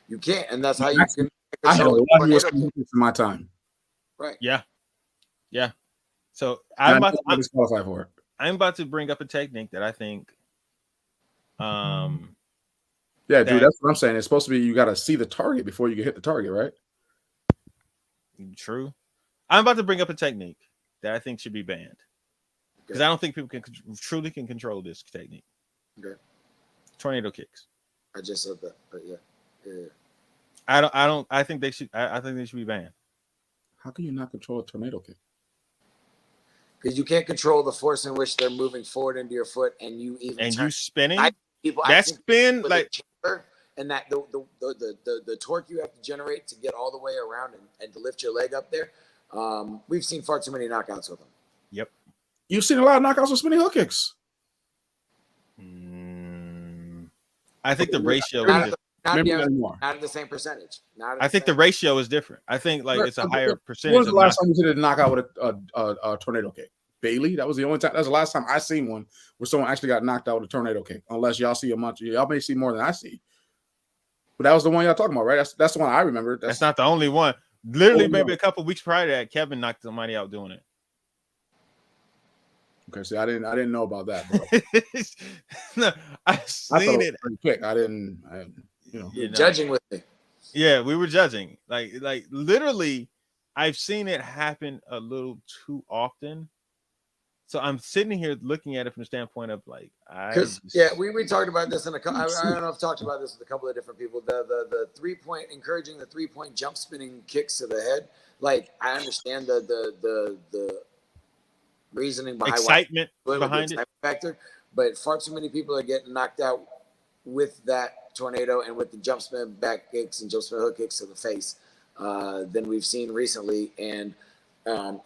You can't, and that's how you can. I had a lot of US in my time. Right. Yeah. So I'm disqualified for it. I'm about to bring up a technique that I think. Yeah, dude, that's what I'm saying. It's supposed to be you got to see the target before you can hit the target, right? True. I'm about to bring up a technique that I think should be banned because I don't think people can truly control this technique. Okay. Tornado kicks. I just said that, but yeah. I think they should. I think they should be banned. How can you not control a tornado kick? Because you can't control the force in which they're moving forward into your foot, and you spinning. That spin like and that the torque you have to generate to get all the way around and to lift your leg up there. We've seen far too many knockouts with them. Yep. You've seen a lot of knockouts with spinning hook kicks. I think the ratio is not at the same percentage. I think the ratio is different. I think it's a higher percentage. When was the last time you did a knockout with a tornado kick? Bailey? That was the only time. That's the last time I seen one where someone actually got knocked out with a tornado kick. Unless y'all see a bunch. Y'all may see more than I see. But that was the one y'all talking about, right? That's the one I remember. That's not the only one. Literally, maybe a couple weeks prior to that, Kevin knocked somebody out doing it. Okay, see, I didn't know about that, bro. No, I've seen it. Quick. I didn't. You're judging with me. Yeah, we were judging. Like literally, I've seen it happen a little too often. So I'm sitting here looking at it from the standpoint of we talked about this in I don't know if I've talked about this with a couple of different people. The 3-point encouraging the 3-point jump spinning kicks to the head. Like I understand the reasoning behind excitement behind it factor, but far too many people are getting knocked out with that tornado and with the jump spin back kicks and jump spin hook kicks to the face than we've seen recently. And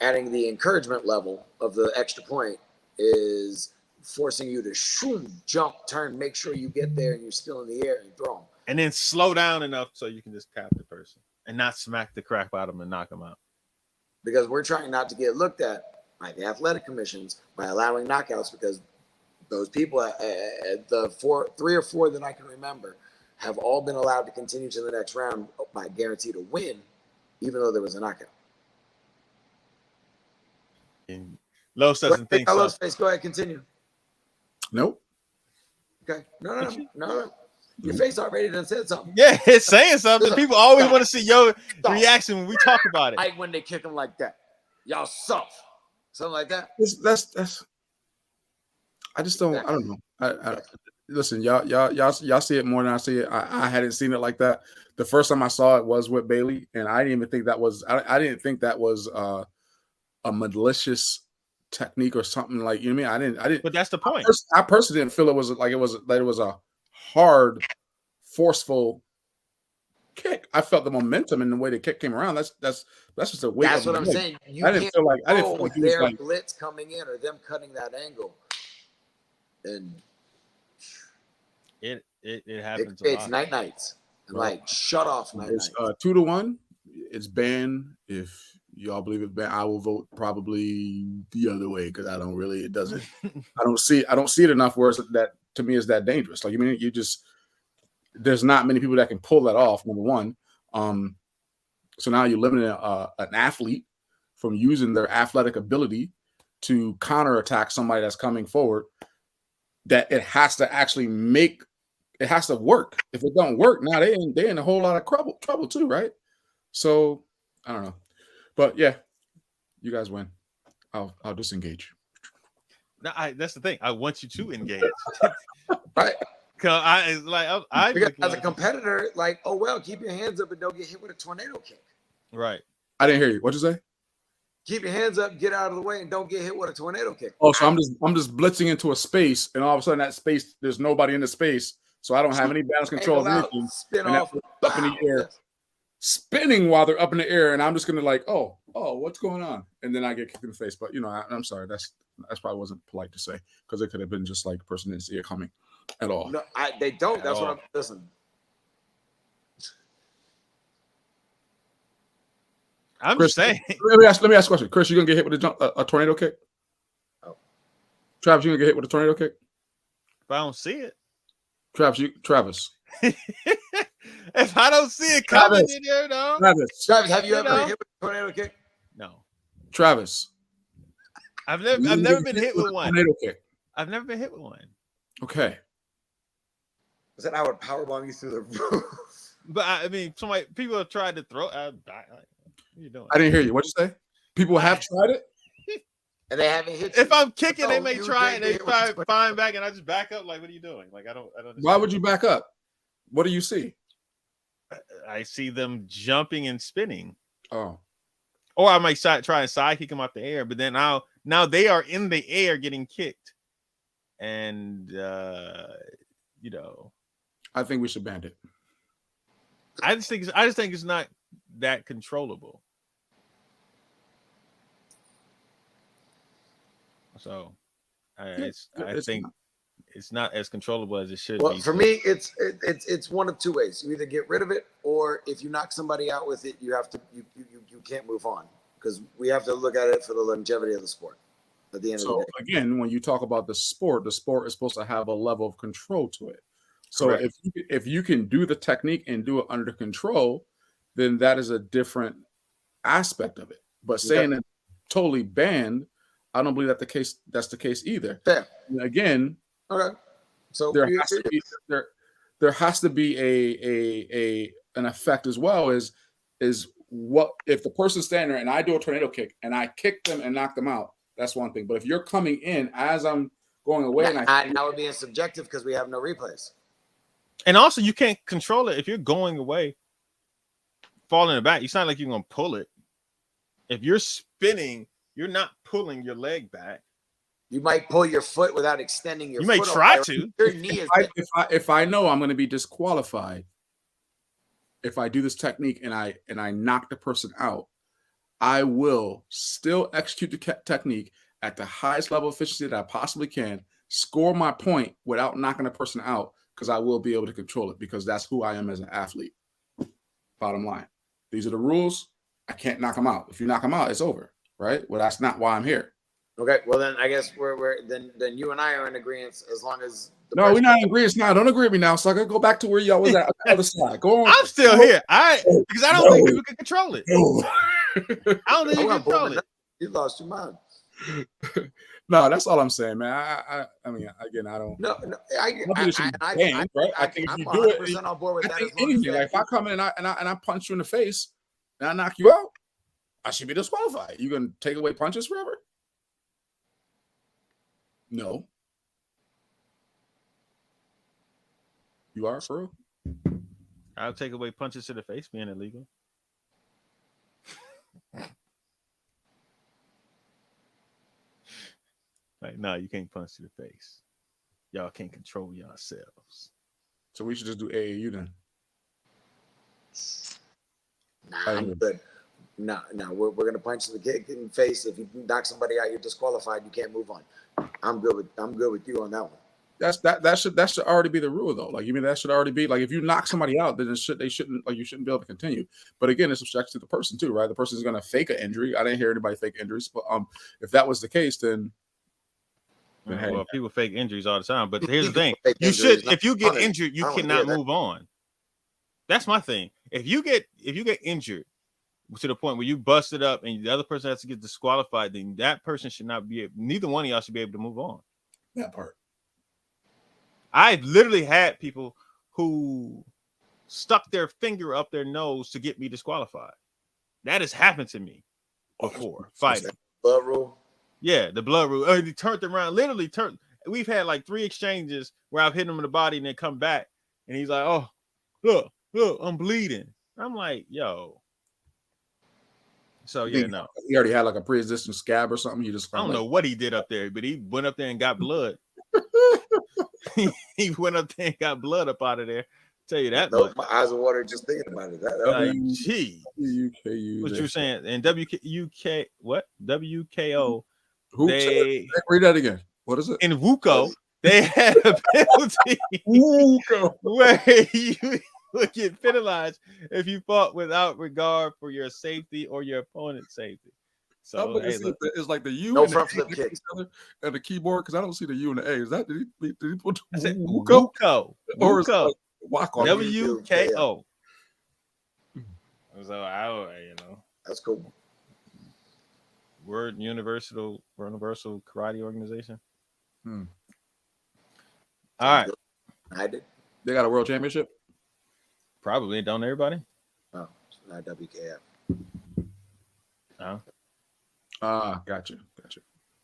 adding the encouragement level of the extra point is forcing you to jump, turn, make sure you get there and you're still in the air and throw them. And then slow down enough so you can just tap the person and not smack the crap out of them and knock them out. Because we're trying not to get looked at by the athletic commissions by allowing knockouts, because those people, the 3 or 4 that I can remember, have all been allowed to continue to the next round by guarantee to win, even though there was a knockout. And Los doesn't think so. Face, go ahead, continue. Nope. Okay. No. Your face already done said something. Yeah, it's saying something. People always want to see your reaction when we talk about it. Like when they kick them like that. Y'all soft. Something like that. That's. I just don't. I don't know. Listen, y'all see it more than I see it. I hadn't seen it like that. The first time I saw it was with Bailey, and I didn't even think that was. I didn't think that was a malicious technique or something, like, you know what I mean? I didn't. But that's the point. I personally didn't feel it was a hard, forceful kick. I felt the momentum in the way the kick came around. That's just a way. That's what I'm saying. I didn't feel like their blitz coming in or them cutting that angle. And it happens. It's nights. Like shut off nights. 2-1. It's banned. If y'all believe it's banned, I will vote probably the other way, because I don't really. It doesn't. I don't see it enough where that to me is that dangerous. Like, I mean, there's not many people that can pull that off. Number one. So now you're limiting an athlete from using their athletic ability to counterattack somebody that's coming forward. That it has to actually make it has to work. If it don't work, now they in a whole lot of trouble too, right? So I don't know, but yeah, you guys win. I'll disengage. No, that's the thing. I want you to engage. Right. I Because as a competitor, like, oh well, keep your hands up and don't get hit with a tornado kick. right. I didn't hear you. What'd you say? Keep your hands up, get out of the way, and don't get hit with a tornado kick. Oh, so I'm just blitzing into a space, and all of a sudden that space, there's nobody in the space, so I don't have any balance control of anything. Spin and off up in the air, spinning while they're up in the air, and I'm just gonna like, oh, what's going on? And then I get kicked in the face. But I'm sorry, that's probably wasn't polite to say, because it could have been just like the person didn't see it coming at all. No, they don't. At That's all. what I'm listen. I'm Chris, just saying. Let me ask a question. Chris, you gonna get hit with a tornado kick? Oh. Travis, you gonna get hit with a tornado kick? If I don't see it. Travis. If I don't see it coming in there, no. Travis, have you ever hit with a tornado kick? No. Travis. I've never been hit with one. Tornado kick. I've never been hit with one. Okay. I said I would powerbomb you through the roof. But I mean, people have tried to throw. What are you doing? I didn't hear you. What'd you say? People have tried it? And they haven't hit you. If I'm kicking, they may you try can't and they get hit with try fine back, and I just back up. Like, what are you doing? Like, I don't. Why would you back up? What do you see? I see them jumping and spinning. Oh. Or I might try and side kick them out the air, but then now they are in the air getting kicked, and I think we should ban it. I just think it's not that controllable. So I think it's not as controllable as it should be. Well, for me, it's one of two ways. You either get rid of it, or if you knock somebody out with it, you can't move on, because we have to look at it for the longevity of the sport. At the end of the day. Again, when you talk about the sport is supposed to have a level of control to it. So Correct. if you can do the technique and do it under control, then that is a different aspect of it. But saying it's totally banned, I don't believe that's the case either. Fair. And again, okay. So there has to be an effect as well. Is what if the person's standing there and I do a tornado kick and I kick them and knock them out? That's one thing. But if you're coming in as I'm going away, now we're being subjective because we have no replays. And also, you can't control it if you're going away, falling in the back. It's not like you're gonna pull it. If you're spinning, you're not pulling your leg back. You might pull your foot without extending your. You may try to. Your knee is. If I know I'm going to be disqualified, if I do this technique and I knock the person out, I will still execute the technique at the highest level of efficiency that I possibly can, score my point without knocking the person out, because I will be able to control it, because that's who I am as an athlete. Bottom line. These are the rules. I can't knock them out. If you knock them out, it's over, right? Well, that's not why I'm here. Okay, well then I guess then you and I are in agreement, as long as we're not in agreement now. Don't agree with me now, sucker. Go back to where y'all was at on the other side. Go on. I'm still here. Because I don't think people can control it. No. I don't think you can control it. You lost your mind. No, that's all I'm saying, man. I mean, again, I don't. No, I think if you do it, on board with I that. think anything. Like if I come in and I punch you in the face and I knock you out, I should be disqualified. You gonna take away punches forever? No. You are, for real? I'll take away punches to the face being illegal. Like, no, you can't punch to the face. Y'all can't control yourselves. So we should just do AAU then. Nah, I'm good. No, we're gonna punch the kick in the face. If you knock somebody out, you're disqualified. You can't move on. I'm good with you on that one. That should already be the rule, though. Like, you mean that should already be like, if you knock somebody out, then you shouldn't be able to continue. But again, it's subject to the person too, right? The person is gonna fake an injury. I didn't hear anybody fake injuries, but if that was the case, then hey. Well, people fake injuries all the time. But here's the thing: if you get injured, you cannot move on. That's my thing. If you get injured to the point where you bust it up and the other person has to get disqualified, then that person should not be. Neither one of y'all should be able to move on. That part. I've literally had people who stuck their finger up their nose to get me disqualified. That has happened to me before fighting. Blood rule. Yeah, the blood rule. He turned around, literally turned. We've had like 3 exchanges where I've hit him in the body and then come back, and he's like, "Oh, look, I'm bleeding." I'm like, "Yo." So yeah, no. He already had like a pre-existing scab or something. You just I don't know what he did up there, but he went up there and got blood. He went up there and got blood up out of there. Tell you that much. My eyes are watering just thinking about it. Like, gee, what you saying? And WK what? WKO. Who they read that again? What is it? In WUKO, they had a penalty where you would get penalized if you fought without regard for your safety or your opponent's safety. So hey, it's like the U no and front the flip kick and the keyboard because I don't see the U and the A. Is that did he put WUKO? Or is it like WKO? So that's cool. Word Universal Karate Organization. All right. I did. They got a world championship? Probably. Don't everybody? No, it's not WKF. No. Gotcha.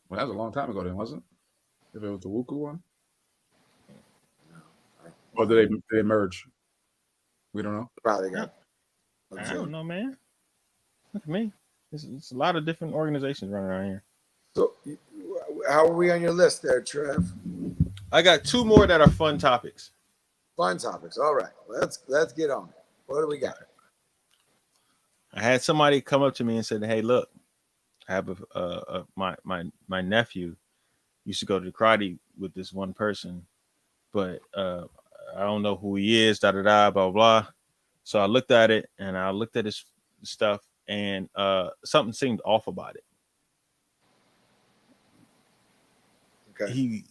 Well, that was a long time ago then, wasn't it? If it was the Wuku one? No. Or did they merge? We don't know. Probably got. I don't know, man. Look at me. It's a lot of different organizations running around here. So, how are we on your list there, Trev? I got 2 more that are fun topics. Fun topics. All right, let's get on it. What do we got? I had somebody come up to me and said, "Hey, look, I have my nephew used to go to karate with this one person, but I don't know who he is. Blah blah." So I looked at it and I looked at his stuff, and something seemed off about it. Okay. He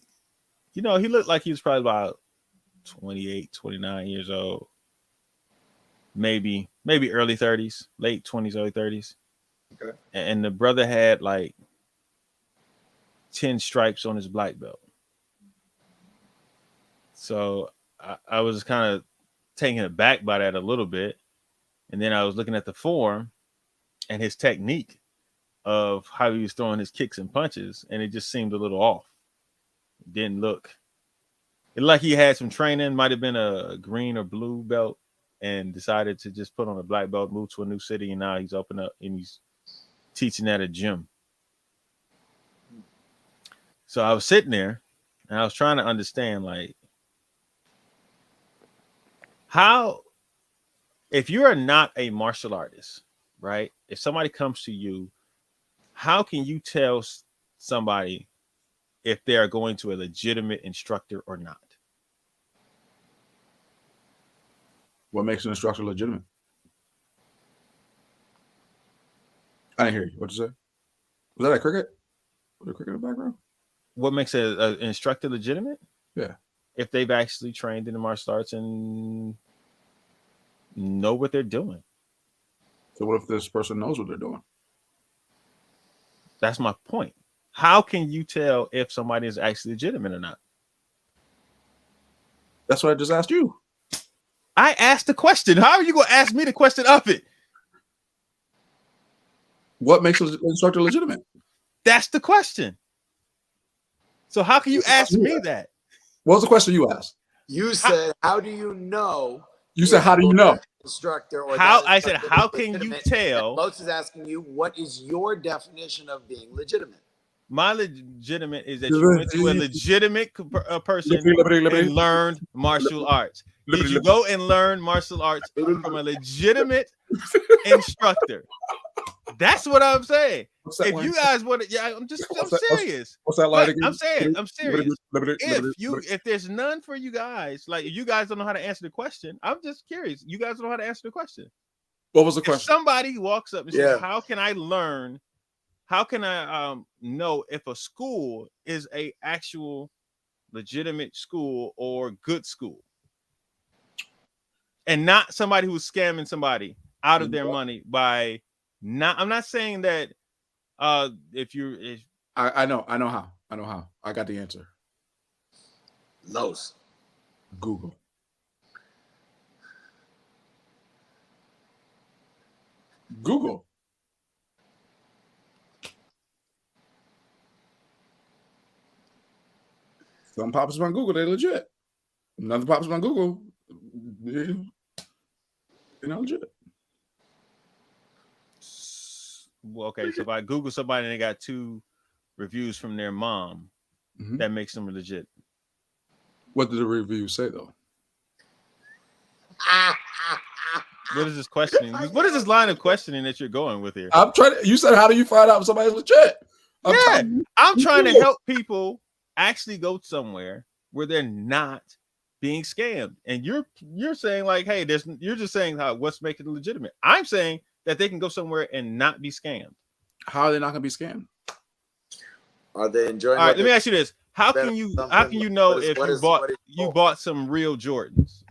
looked like he was probably about 28, 29 years old. Maybe early 30s, late 20s, early 30s. Okay. And the brother had like 10 stripes on his black belt. So I was kind of taken aback by that a little bit. And then I was looking at the form and his technique of how he was throwing his kicks and punches, and it just seemed a little off. It didn't look like he had some training, might have been a green or blue belt, and decided to just put on a black belt, move to a new city, and now he's opened up and he's teaching at a gym. So I was sitting there and I was trying to understand, like, how, if you are not a martial artist, right? If somebody comes to you, how can you tell somebody if they are going to a legitimate instructor or not? What makes an instructor legitimate? I didn't hear you. What'd you say? Was that a cricket? Was there a cricket in the background? What makes an instructor legitimate? Yeah. If they've actually trained in the martial arts and know what they're doing. So what if this person knows what they're doing? That's my point. How can you tell if somebody is actually legitimate or not? That's what I just asked you. I asked the question. How are you going to ask me the question of it? What makes an instructor legitimate? That's the question. So how can you ask me that? What was the question you asked? You said, how do you know? You said, how do you know? Instructor or how? I said, how can you tell? Los is asking you, what is your definition of being legitimate? My legitimate is that you went to a legitimate person and learned martial arts. Did you go and learn martial arts from a legitimate instructor? That's what I'm saying. If you guys want to, I'm serious. What's that like again? I'm serious. If there's none for you guys, like you guys don't know how to answer the question, I'm just curious. You guys don't know how to answer the question. What was the question? If somebody walks up and says, "How can I learn? How can I know if a school is a actual legitimate school or good school, and not somebody who's scamming somebody out of their money by not?" I'm not saying that. I know how. I got the answer. Los. Google. Google. Some pops up on Google, they're legit. Another pops up on Google, they're not legit. Well, okay, so if I Google somebody and they got 2 reviews from their mom, that makes them legit. What did the review say though? What is this questioning? What is this line of questioning that you're going with here? I'm trying to. You said, how do you find out if somebody's legit? I'm trying to help people actually go somewhere where they're not being scammed. And you're saying like, hey, you're just saying what's making it legitimate. I'm saying that they can go somewhere and not be scammed. How are they not going to be scammed? Are they enjoying? All right, let me ask you this: how can you know if you bought some real Jordans?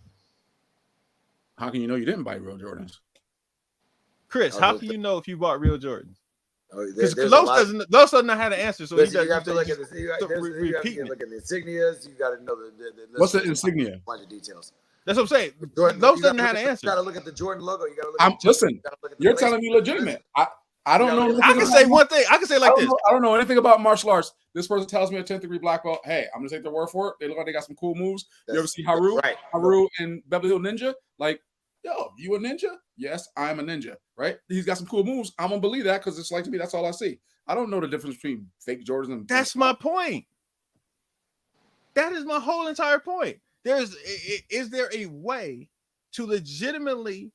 How can you know you didn't buy real Jordans? Chris, how can you know if you bought real Jordans? Because Los doesn't know how to answer, so you have to look at this. You have to look at the insignias. You got to know what's the insignia? A bunch of details. That's what I'm saying. Los doesn't know how to answer. You got to look at the Jordan logo. You got to look. Listen, you're telling me legitimate. I don't know. I can say one thing. I can say like this. I don't know anything about martial arts. This person tells me a 10th degree black belt. Hey, I'm gonna take their word for it. They look like they got some cool moves. You ever see Haru? Right. Haru in Beverly Hills Ninja? Like, yo, you a ninja? Yes, I'm a ninja. Right? He's got some cool moves. I'm gonna believe that because it's like to me, that's all I see. I don't know the difference between fake Jordans and. That's my point. That is my whole entire point. Is there a way to legitimately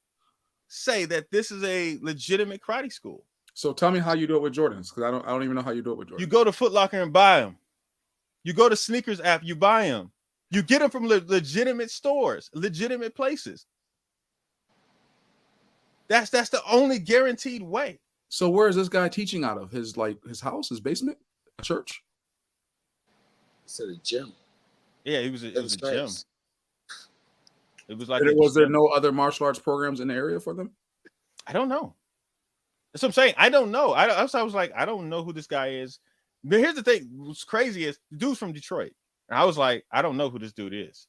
say that this is a legitimate karate school? So tell me how you do it with Jordans, because I don't even know how you do it with Jordans. You go to Foot Locker and buy them. You go to Sneakers app, you buy them. You get them from legitimate stores, legitimate places. That's the only guaranteed way. So where is this guy teaching out of? His house, his basement, a church? It's at a gym. Yeah, it was a gym. It was like. Was there no other martial arts programs in the area for them? I don't know. That's what I'm saying. I don't know. I was like, I don't know who this guy is. But here's the thing: what's crazy is the dude's from Detroit, and I was like, I don't know who this dude is.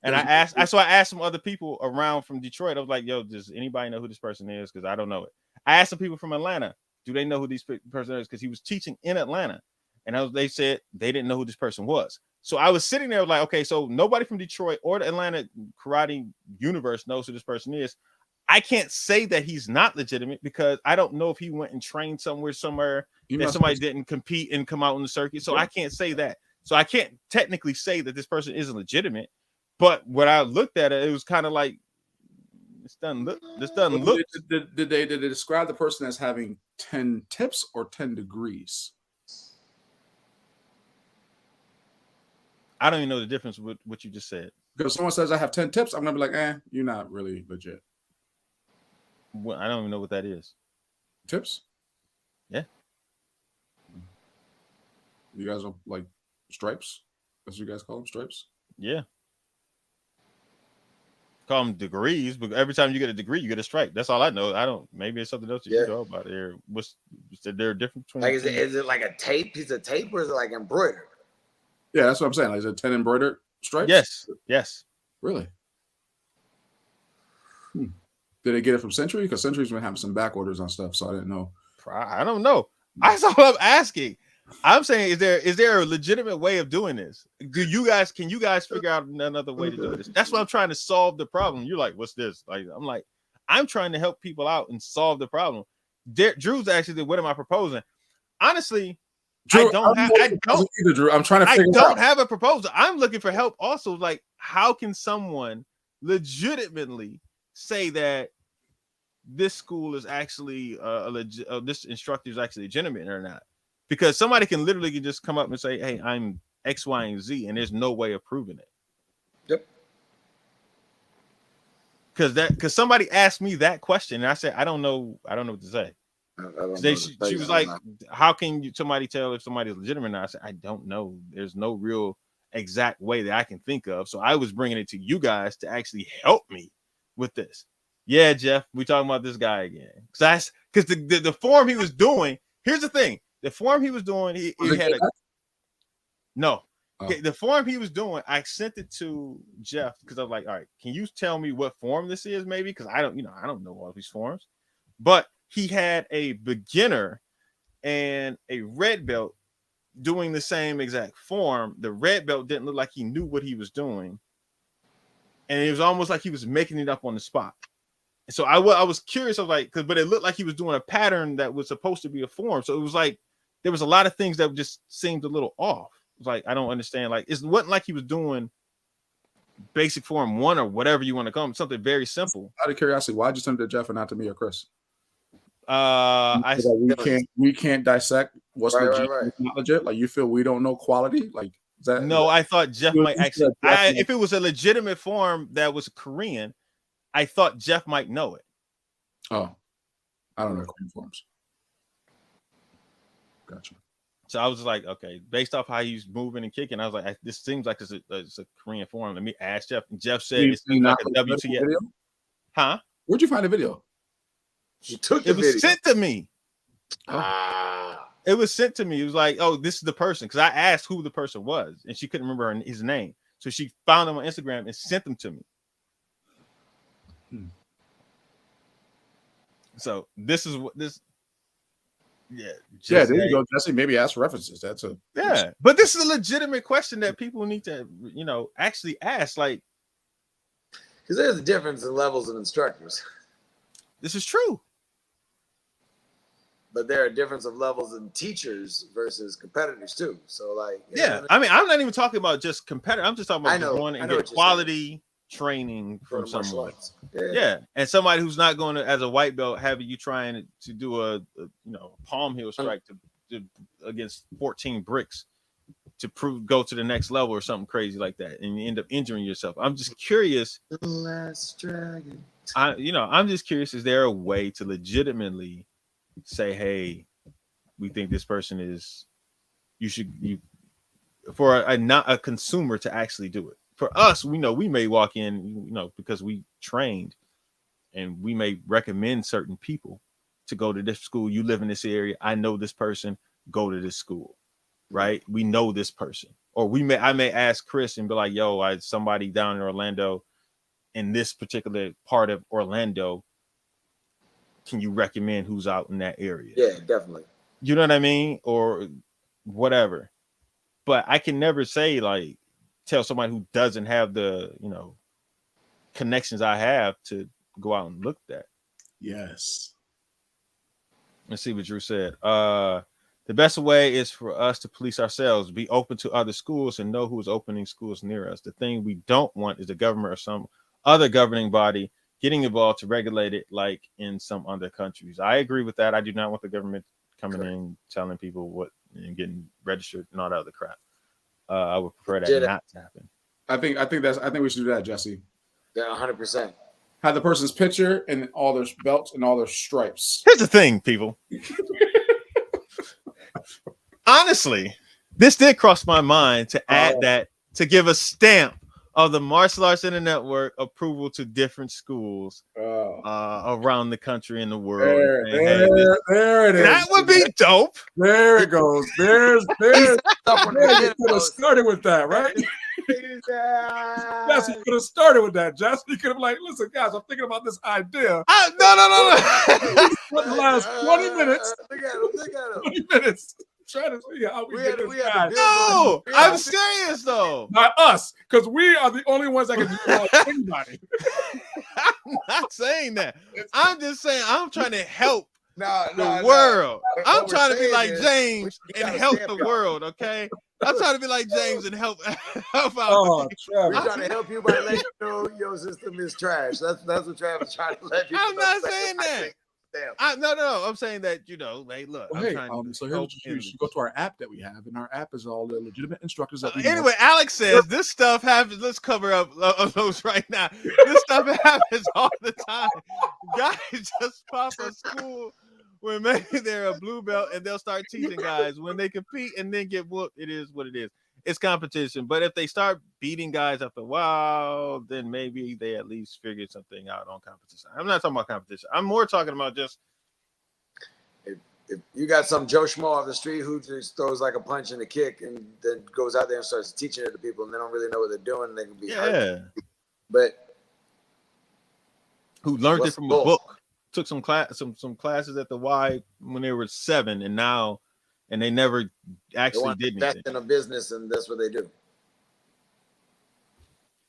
And I asked some other people around from Detroit. I was like, yo, does anybody know who this person is? Because I don't know it. I asked some people from Atlanta, do they know who this person is? Because he was teaching in Atlanta. And they said they didn't know who this person was. So I was sitting there like, okay, so nobody from Detroit or the Atlanta karate universe knows who this person is. I can't say that he's not legitimate because I don't know if he went and trained somewhere that somebody didn't compete and come out on the circuit. So I can't say that. So I can't technically say that this person isn't legitimate. But when I looked at it, it was kind of like this doesn't look. Did they describe the person as having 10 tips or 10 degrees? I don't even know the difference with what you just said. Because if someone says I have 10 tips, I'm gonna be like, you're not really legit. Well, I don't even know what that is. Tips? Yeah. You guys are like stripes? That's what you guys call them, stripes? Yeah. Call them degrees, but every time you get a degree, you get a stripe. That's all I know. I don't. Maybe it's something else you know about here. What's there a difference between? Like, is it like a piece of tape, or is it like embroidered? Yeah, that's what I'm saying. Like, is it 10 embroidered stripes? Yes. Really? Did they get it from Century? Because Century's been having some back orders on stuff, so I didn't know. I don't know. That's all I'm asking. I'm saying, is there a legitimate way of doing this? Can you guys figure out another way to do this? That's what I'm trying to solve the problem. You're like, what's this? I'm trying to help people out and solve the problem. Drew's actually, what am I proposing? Honestly, Drew, I don't Drew. I'm trying to figure I don't have a proposal. I'm looking for help also. Like, how can someone legitimately say that this school is actually this instructor is actually legitimate or not? Because somebody can literally just come up and say, hey, I'm X, Y, and Z, and there's no way of proving it. Yep. Because somebody asked me that question, and I said, I don't know what to say. She was like, how can somebody tell if somebody's legitimate or not? I said, I don't know. There's no real exact way that I can think of. So I was bringing it to you guys to actually help me with this. Yeah, Jeff, we talking about this guy again. Because the form he was doing, here's the thing. The form he was doing, he had no. Okay, the form he was doing, I sent it to Jeff because I was like, all right, can you tell me what form this is, maybe? Because I don't know all these forms. But he had a beginner and a red belt doing the same exact form. The red belt didn't look like he knew what he was doing, and it was almost like he was making it up on the spot. So I was curious. I was like, but it looked like he was doing a pattern that was supposed to be a form. So it was like there was a lot of things that just seemed a little off. It was like, I don't understand. Like, it wasn't like he was doing basic form 1 or whatever you want to call it, something very simple. Out of curiosity, why'd you send it to Jeff and not to me or Chris? We can't dissect what's legit, what's not legit. Like, you feel we don't know quality? Like, is that? No, I thought Jeff might actually. If it was a legitimate form that was Korean, I thought Jeff might know it. Oh, I don't know Korean forms. Gotcha. So I was like, okay, based off how he's moving and kicking, I was like, this seems like it's a Korean form. Let me ask Jeff. And Jeff said it seems like a WTF. Huh? Where'd you find the video? He took the video. It was sent to me. Ah. It was sent to me. It was like, oh, this is the person. Because I asked who the person was, and she couldn't remember his name. So she found him on Instagram and sent them to me. So this is what this. Yeah. There you go, Jesse. Maybe ask references. That's a but this is a legitimate question that people need to, actually ask. Like, because there's a difference in levels of instructors. This is true. But there are difference of levels in teachers versus competitors too. So, like, I mean, I'm not even talking about just competitor. I'm just talking about going and get quality training from someone. Yeah, and somebody who's not going to, as a white belt, having you trying to do a palm heel strike to against 14 bricks to go to the next level or something crazy like that, and you end up injuring yourself. I'm just curious. The last dragon. I'm just curious. Is there a way to legitimately say, hey, we think this person is, for not a consumer to actually do it. For us, we know we may walk in, because we trained, and we may recommend certain people to go to this school. You live in this area. I know this person. Go to this school, right? We know this person. Or I may ask Chris and be like, yo, I had somebody down in Orlando, in this particular part of Orlando. Can you recommend who's out in that area? Yeah, definitely. You know what I mean? Or whatever. But I can never say, like, tell somebody who doesn't have the, connections I have to go out and look at that. Yes. Let's see what Drew said. The best way is for us to police ourselves, be open to other schools, and know who is opening schools near us. The thing we don't want is the government or some other governing body getting involved to regulate it like in some other countries. I agree with that. I do not want the government coming in telling people what and getting registered and all that other crap. I would prefer that not to happen. I think we should do that, Jesse. Yeah, 100%. Have the person's picture and all their belts and all their stripes. Here's the thing, people. Honestly, this did cross my mind to add that, to give a stamp of the Martial Arts Internet Network approval to different schools around the country and the world. There it is. That would be dope. There it goes. There's you could have started with that, right? Yes, you could have started with that, Jess. You could have listen, guys, I'm thinking about this idea. No. For the last 20 minutes. Look at him. 20 minutes. Trying to see how we get this guy. No, I'm serious though. Not us, because we are the only ones that can do it on anybody. I'm not saying that. I'm just saying I'm trying to help the No. world. I'm trying to be like is, James and help the world, okay? I'm trying to be like James and help out. We're trying to help you by letting you know your system is trash. That's what Travis is trying to let you know. I'm not saying that. No. I'm saying that, hey, look. So here's you should go to our app that we have, and our app is all the legitimate instructors that we anyway, Alex says this stuff happens. Let's cover up those right now. This stuff happens all the time. Guys just pop a school where maybe they're a blue belt and they'll start teaching guys when they compete and then get whooped. It is what it is. It's competition. But if they start beating guys after a while, then maybe they at least figured something out on competition. I'm not talking about competition. I'm more talking about just if you got some Joe Schmo off the street who just throws like a punch and a kick and then goes out there and starts teaching it to people and they don't really know what they're doing, they can be hurt. But who learned it from a book. took some classes at the Y when they were 7, and they never They actually want to did invest anything. in a business, and that's what they do.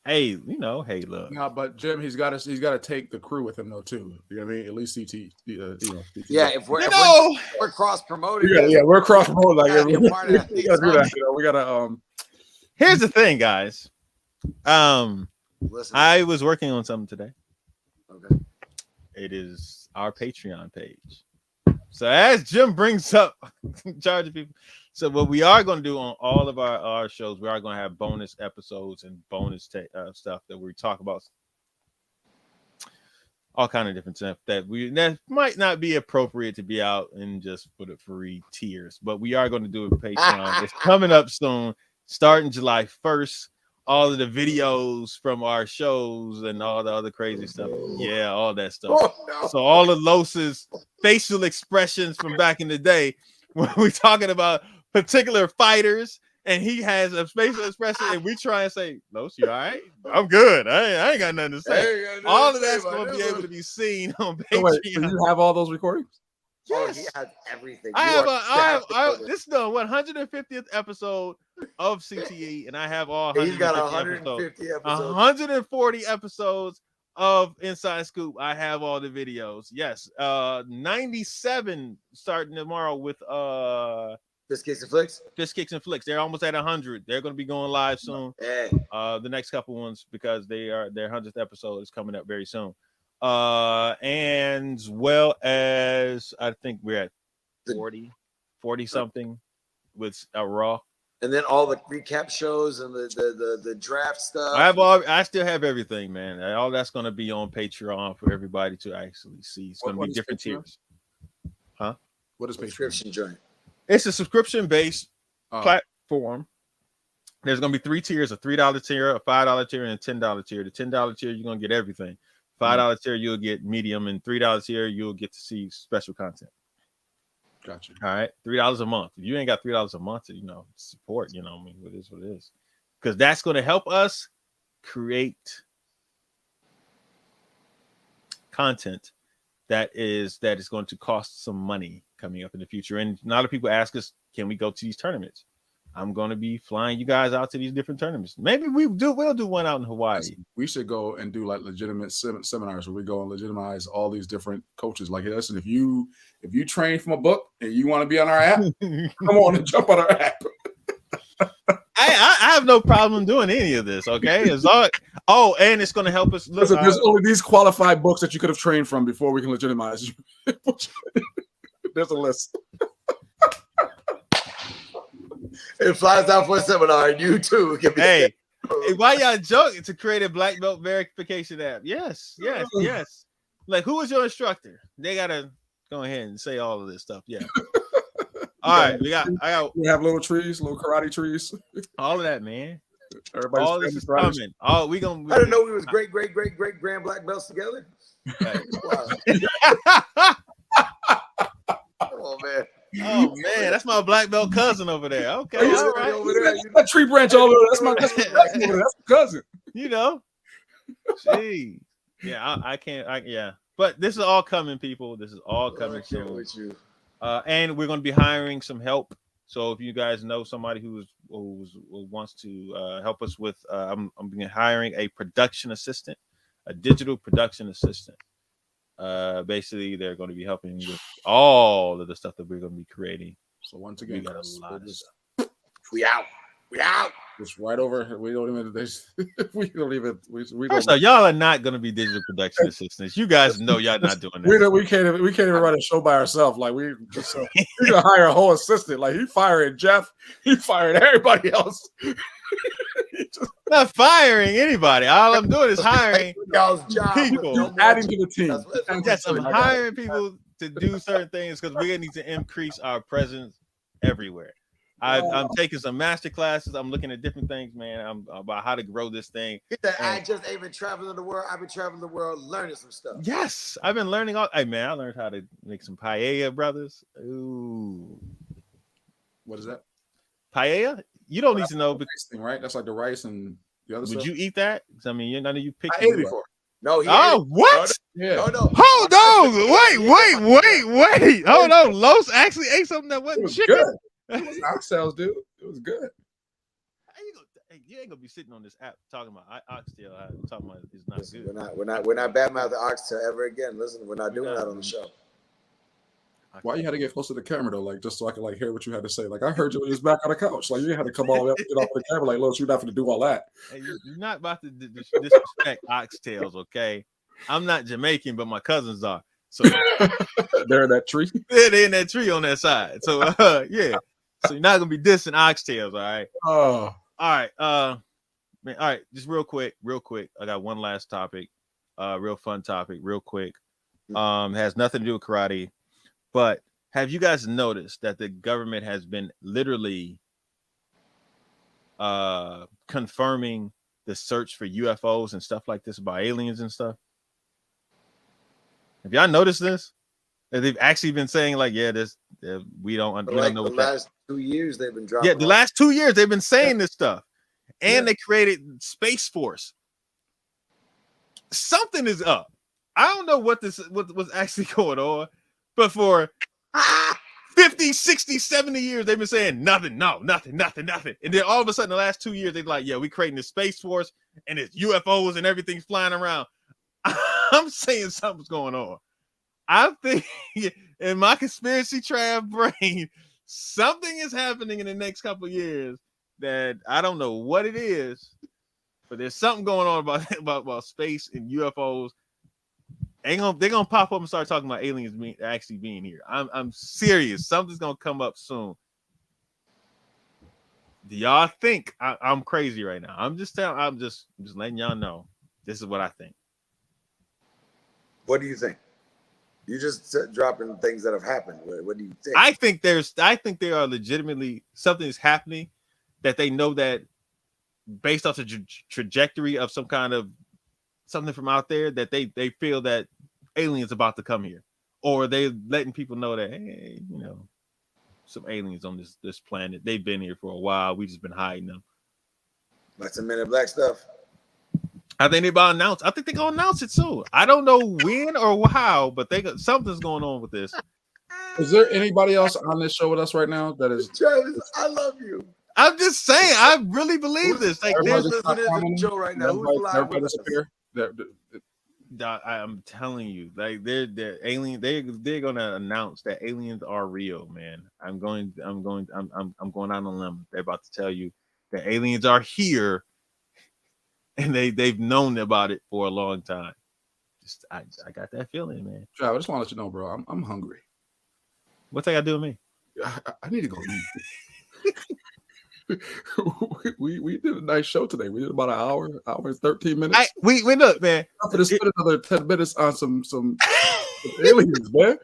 Hey, hey, look. No, but Jim, he's got to take the crew with him though too. You know what I mean? At least CT, CT. Yeah, if we're cross promoting, Yeah, we're cross promoting. Like gotta be a we part of that. gotta do that. You know, we gotta. Here's the thing, guys. Listen, I was working on something today. okay. It is our Patreon page. So as Jim brings up charging people, so what we are going to do on all of our shows, we are going to have bonus episodes and bonus stuff that we talk about, all kind of different stuff that might not be appropriate to be out in just for the free tiers, but we are going to do a Patreon. It's coming up soon, starting July 1st. All of the videos from our shows and all the other crazy stuff. Yeah, all that stuff. Oh, no. So all of Los's facial expressions from back in the day, when we're talking about particular fighters, and he has a facial expression, and we try and say, Los, you all right? I'm good. I ain't got nothing to say. All of that's going to be able to be seen on Patreon. Wait, so you have all those recordings? Yes. Yes. He has everything. This is the 150th episode of CTE, and I have all 150 He's got episodes. 150 episodes. 140 episodes of Inside Scoop. I have all the videos. Yes. 97 starting tomorrow with Fist Kicks and Flicks. Fist Kicks and Flicks. They're almost at 100. They're going to be going live soon. Hey. The next couple ones, because their 100th episode is coming up very soon. And as well as I think we're at 40 something with Raw. And then all the recap shows and the draft stuff. I still have everything, man. All that's going to be on Patreon for everybody to actually see. It's going to be different tiers. Huh? What is subscription joint? It's a subscription-based platform. There's going to be 3 tiers: a $3 tier, a $5 tier, and a $10 tier. The $10 tier, you're going to get everything. $5 tier, you'll get medium, and $3 tier, you'll get to see special content. Gotcha. All right, $3 a month. If you ain't got $3 a month to, support, I mean, what is what it is, because that's going to help us create content that is going to cost some money coming up in the future. And a lot of people ask us, can we go to these tournaments? I'm going to be flying you guys out to these different tournaments. Maybe we'll do one out in Hawaii. We should go and do like legitimate seminars where we go and legitimize all these different coaches. Like, listen, if you train from a book and you want to be on our app, come on and jump on our app. I have no problem doing any of this. Okay, and it's going to help us. Listen, there's only these qualified books that you could have trained from before we can legitimize you. There's a list. It flies out for a seminar, and you too can be. Hey, why y'all joking to create a black belt verification app? Yes. Like, who is your instructor? They gotta go ahead and say all of this stuff. Yeah. All right, we have little trees, little karate trees. All of that, man. Everybody's all this is coming. I didn't know we was great grand black belts together. Come on, man. Oh man, that's my black belt cousin over there. Okay, all right. Over there. That tree branch over there. That's my cousin. Gee, yeah, I can't. Yeah, but this is all coming, people. This is all coming soon. With you. And we're going to be hiring some help. So if you guys know somebody who wants to help us with, I'm hiring a production assistant, a digital production assistant. Basically, they're going to be helping with all of the stuff that we're going to be creating. So once again, we out. It's right over. We don't even. First off, y'all are not going to be digital production assistants. You guys know y'all not doing that. We can't even run a show by ourselves. Like we're gonna hire a whole assistant. Like he firing Jeff, he firing everybody else. Not firing anybody. All I'm doing is hiring people, adding to the team. Yes, I'm hiring people to do certain things because we need to increase our presence everywhere. I'm taking some master classes. I'm looking at different things, man. About how to grow this thing. I just ain't been traveling the world. I've been traveling the world learning some stuff. Yes, I've been learning all. Hey, man, I learned how to make some paella, brothers. Ooh, what is that? Paella? You don't need to know, thing, right? That's like the rice and the other stuff. Would you eat that? I mean, none of you picked. I ate it before. No, he Oh, what? Yeah, No. Hold on. Wait. Hold on. Los actually ate something that it wasn't was chicken. good. It was oxtails, dude. It was good. How you gonna, hey, you ain't gonna be sitting on this app talking about oxtail. Talking about it's not Listen, good. we're not badmouthing oxtail ever again. Listen, we're not We're doing not. that on the show. Why you had to get close to the camera though, like just so I could like hear what you had to say? Like I heard you was back on the couch, like you had to come all the way up to get off the camera. Like, look, you're not going to do all that. Hey, you're not about to disrespect oxtails, okay? I'm not Jamaican, but my cousins are. So They're in that tree. they're in that tree on that side. So yeah. So you're not gonna be dissing oxtails, all right? Oh, All right. Man, all right, just real quick. I got one last topic. Real fun topic, real quick. Has nothing to do with karate. But have you guys noticed that the government has been literally confirming the search for UFOs and stuff like this about aliens and stuff? Have y'all noticed this? That they've actually been saying like, yeah, we don't know the what last 2 years they've been dropping. Yeah, the last 2 years they've been saying this stuff, and they created Space Force. Something is up. I don't know what was actually going on, but for 50, 60, 70 years, they've been saying nothing. And then all of a sudden, the last 2 years, they're like, yeah, we're creating the Space Force and it's UFOs and everything's flying around. I'm saying something's going on. I think in my conspiracy trap brain, something is happening in the next couple of years that I don't know what it is, but there's something going on about space and UFOs. They're gonna pop up and start talking about aliens actually being here. I'm serious. Something's gonna come up soon. Do y'all think I'm crazy right now? I'm just letting y'all know. This is what I think. What do you think? You just dropping things that have happened. What do you think? I think there are legitimately something is happening that they know that based off the trajectory of some kind of something from out there that they feel that aliens about to come here, or they letting people know that, hey, some aliens on this planet. They've been here for a while. We just been hiding them. Like some Men in Black stuff. I think they're about to announce. I think they're gonna announce it soon. I don't know when or how, but something's going on with this. is there anybody else on this show with us right now that is? Travis, I love you. I'm just saying, I really believe this. Like, Who's there's listening to the show right now? Who's live with us? I'm telling you, like they're alien. They're gonna announce that aliens are real, man. I'm going out on a limb. They're about to tell you that aliens are here, and they've known about it for a long time. I got that feeling, man. Trav, I just want to let you know, bro. I'm hungry. What's that got to do with me? I need to go eat. we did a nice show today. We did about an hour and 13 minutes. We look, man. I'm gonna spend another 10 minutes on some aliens, man.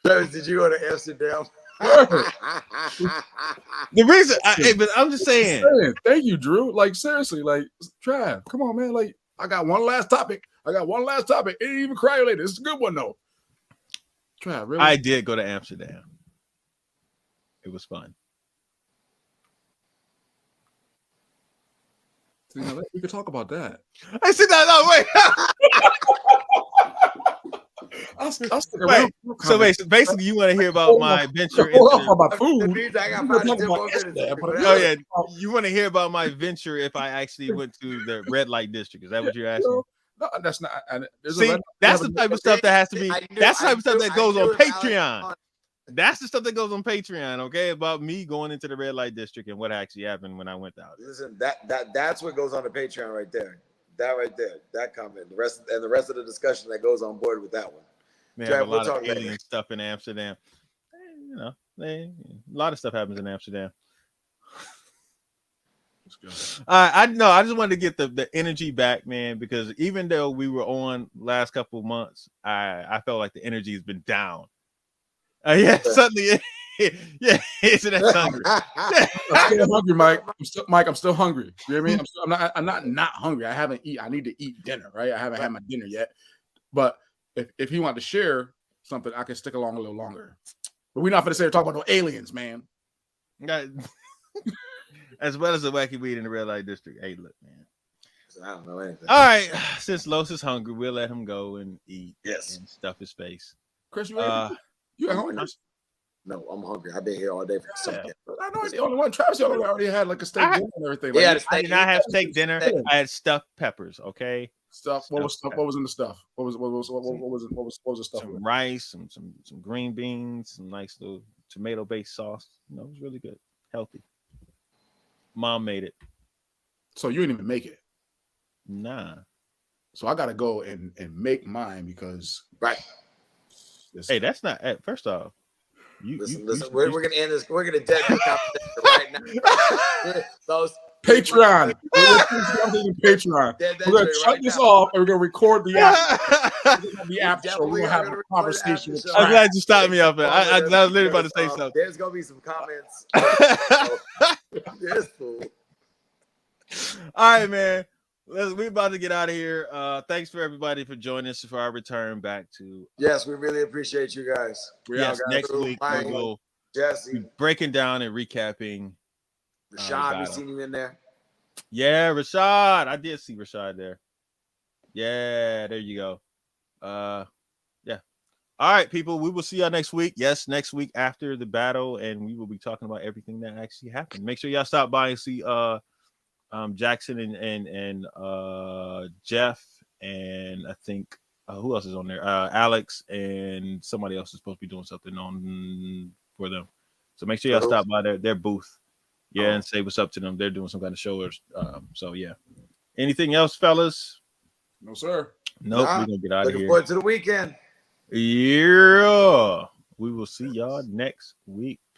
Travis, did you go to Amsterdam? The reason, but I'm just saying. Thank you, Drew. Like seriously, like Trav, come on, man. Like I got one last topic. It ain't even cryolated. It's a good one though. Trav, really? I did go to Amsterdam. It was fun. See, now, we could talk about that. I said no, wait. I'll stick around. So basically, you want to hear about my venture into about food. Oh yeah, you want to hear about my venture if I actually went to the red light district? Is that what you're asking? No, that's not. See, that's the type of stuff that has to be. That's the type of stuff that goes on Patreon. That's the stuff that goes on Patreon, okay? About me going into the red light district and what actually happened when I went out. Listen, that's what goes on the Patreon right there. That right there, that comment, the rest of the discussion that goes on board with that one. They have a lot of alien stuff in Amsterdam. A lot of stuff happens in Amsterdam. I know. I just wanted to get the energy back, man, because even though we were on last couple of months, I felt like the energy has been down. Suddenly, yeah, isn't that hungry? I'm still hungry, Mike. I'm still hungry. You know what I mean? I'm not hungry. I haven't eaten. I need to eat dinner, right? I haven't had my dinner yet. But if he wanted to share something, I can stick along a little longer. But we're not going to say talk about no aliens, man. As well as the wacky weed in the red light district. Hey, look, man. I don't know anything. All right, since Los is hungry, we'll let him go and eat. Yes. And stuff his face. Chris, you at home? No, I'm hungry. I've been here all day for something. I know he's the only one. Travis, the only one already had like a steak dinner and everything. Yeah, Like, I did not have steak dinner. I had stuffed peppers. Okay. Stuff. What was in the stuff? What was the stuff? Some rice, some green beans, some nice little tomato-based sauce. You know, it was really good, healthy. Mom made it. So you didn't even make it. Nah. So I gotta go and make mine because right. Hey, that's not. First off, listen. We're gonna end this. We're gonna dead this conversation right now. Those Patreon. Patreon. We're gonna shut this off and we're gonna record the after show. We're gonna have a conversation. I'm glad you stopped me up there. I was literally about to say something. There's gonna be some comments. This fool. All right, man. We're about to get out of here. Thanks for everybody for joining us for our return back to. Yes, we really appreciate you guys. Yes, next week we will be breaking down and recapping. Rashad, we seen you in there. Yeah, Rashad. I did see Rashad there. Yeah, there you go. Yeah. All right, people. We will see y'all next week. Yes, next week after the battle, and we will be talking about everything that actually happened. Make sure y'all stop by and see Jackson and Jeff, and I think who else is on there? Alex and somebody else is supposed to be doing something on for them. So make sure y'all stop by their booth. Yeah, and say what's up to them. They're doing some kind of show. So yeah. Anything else, fellas? No, sir. Nope. We're gonna get out of here. Looking forward to the weekend. Yeah. We will see y'all next week.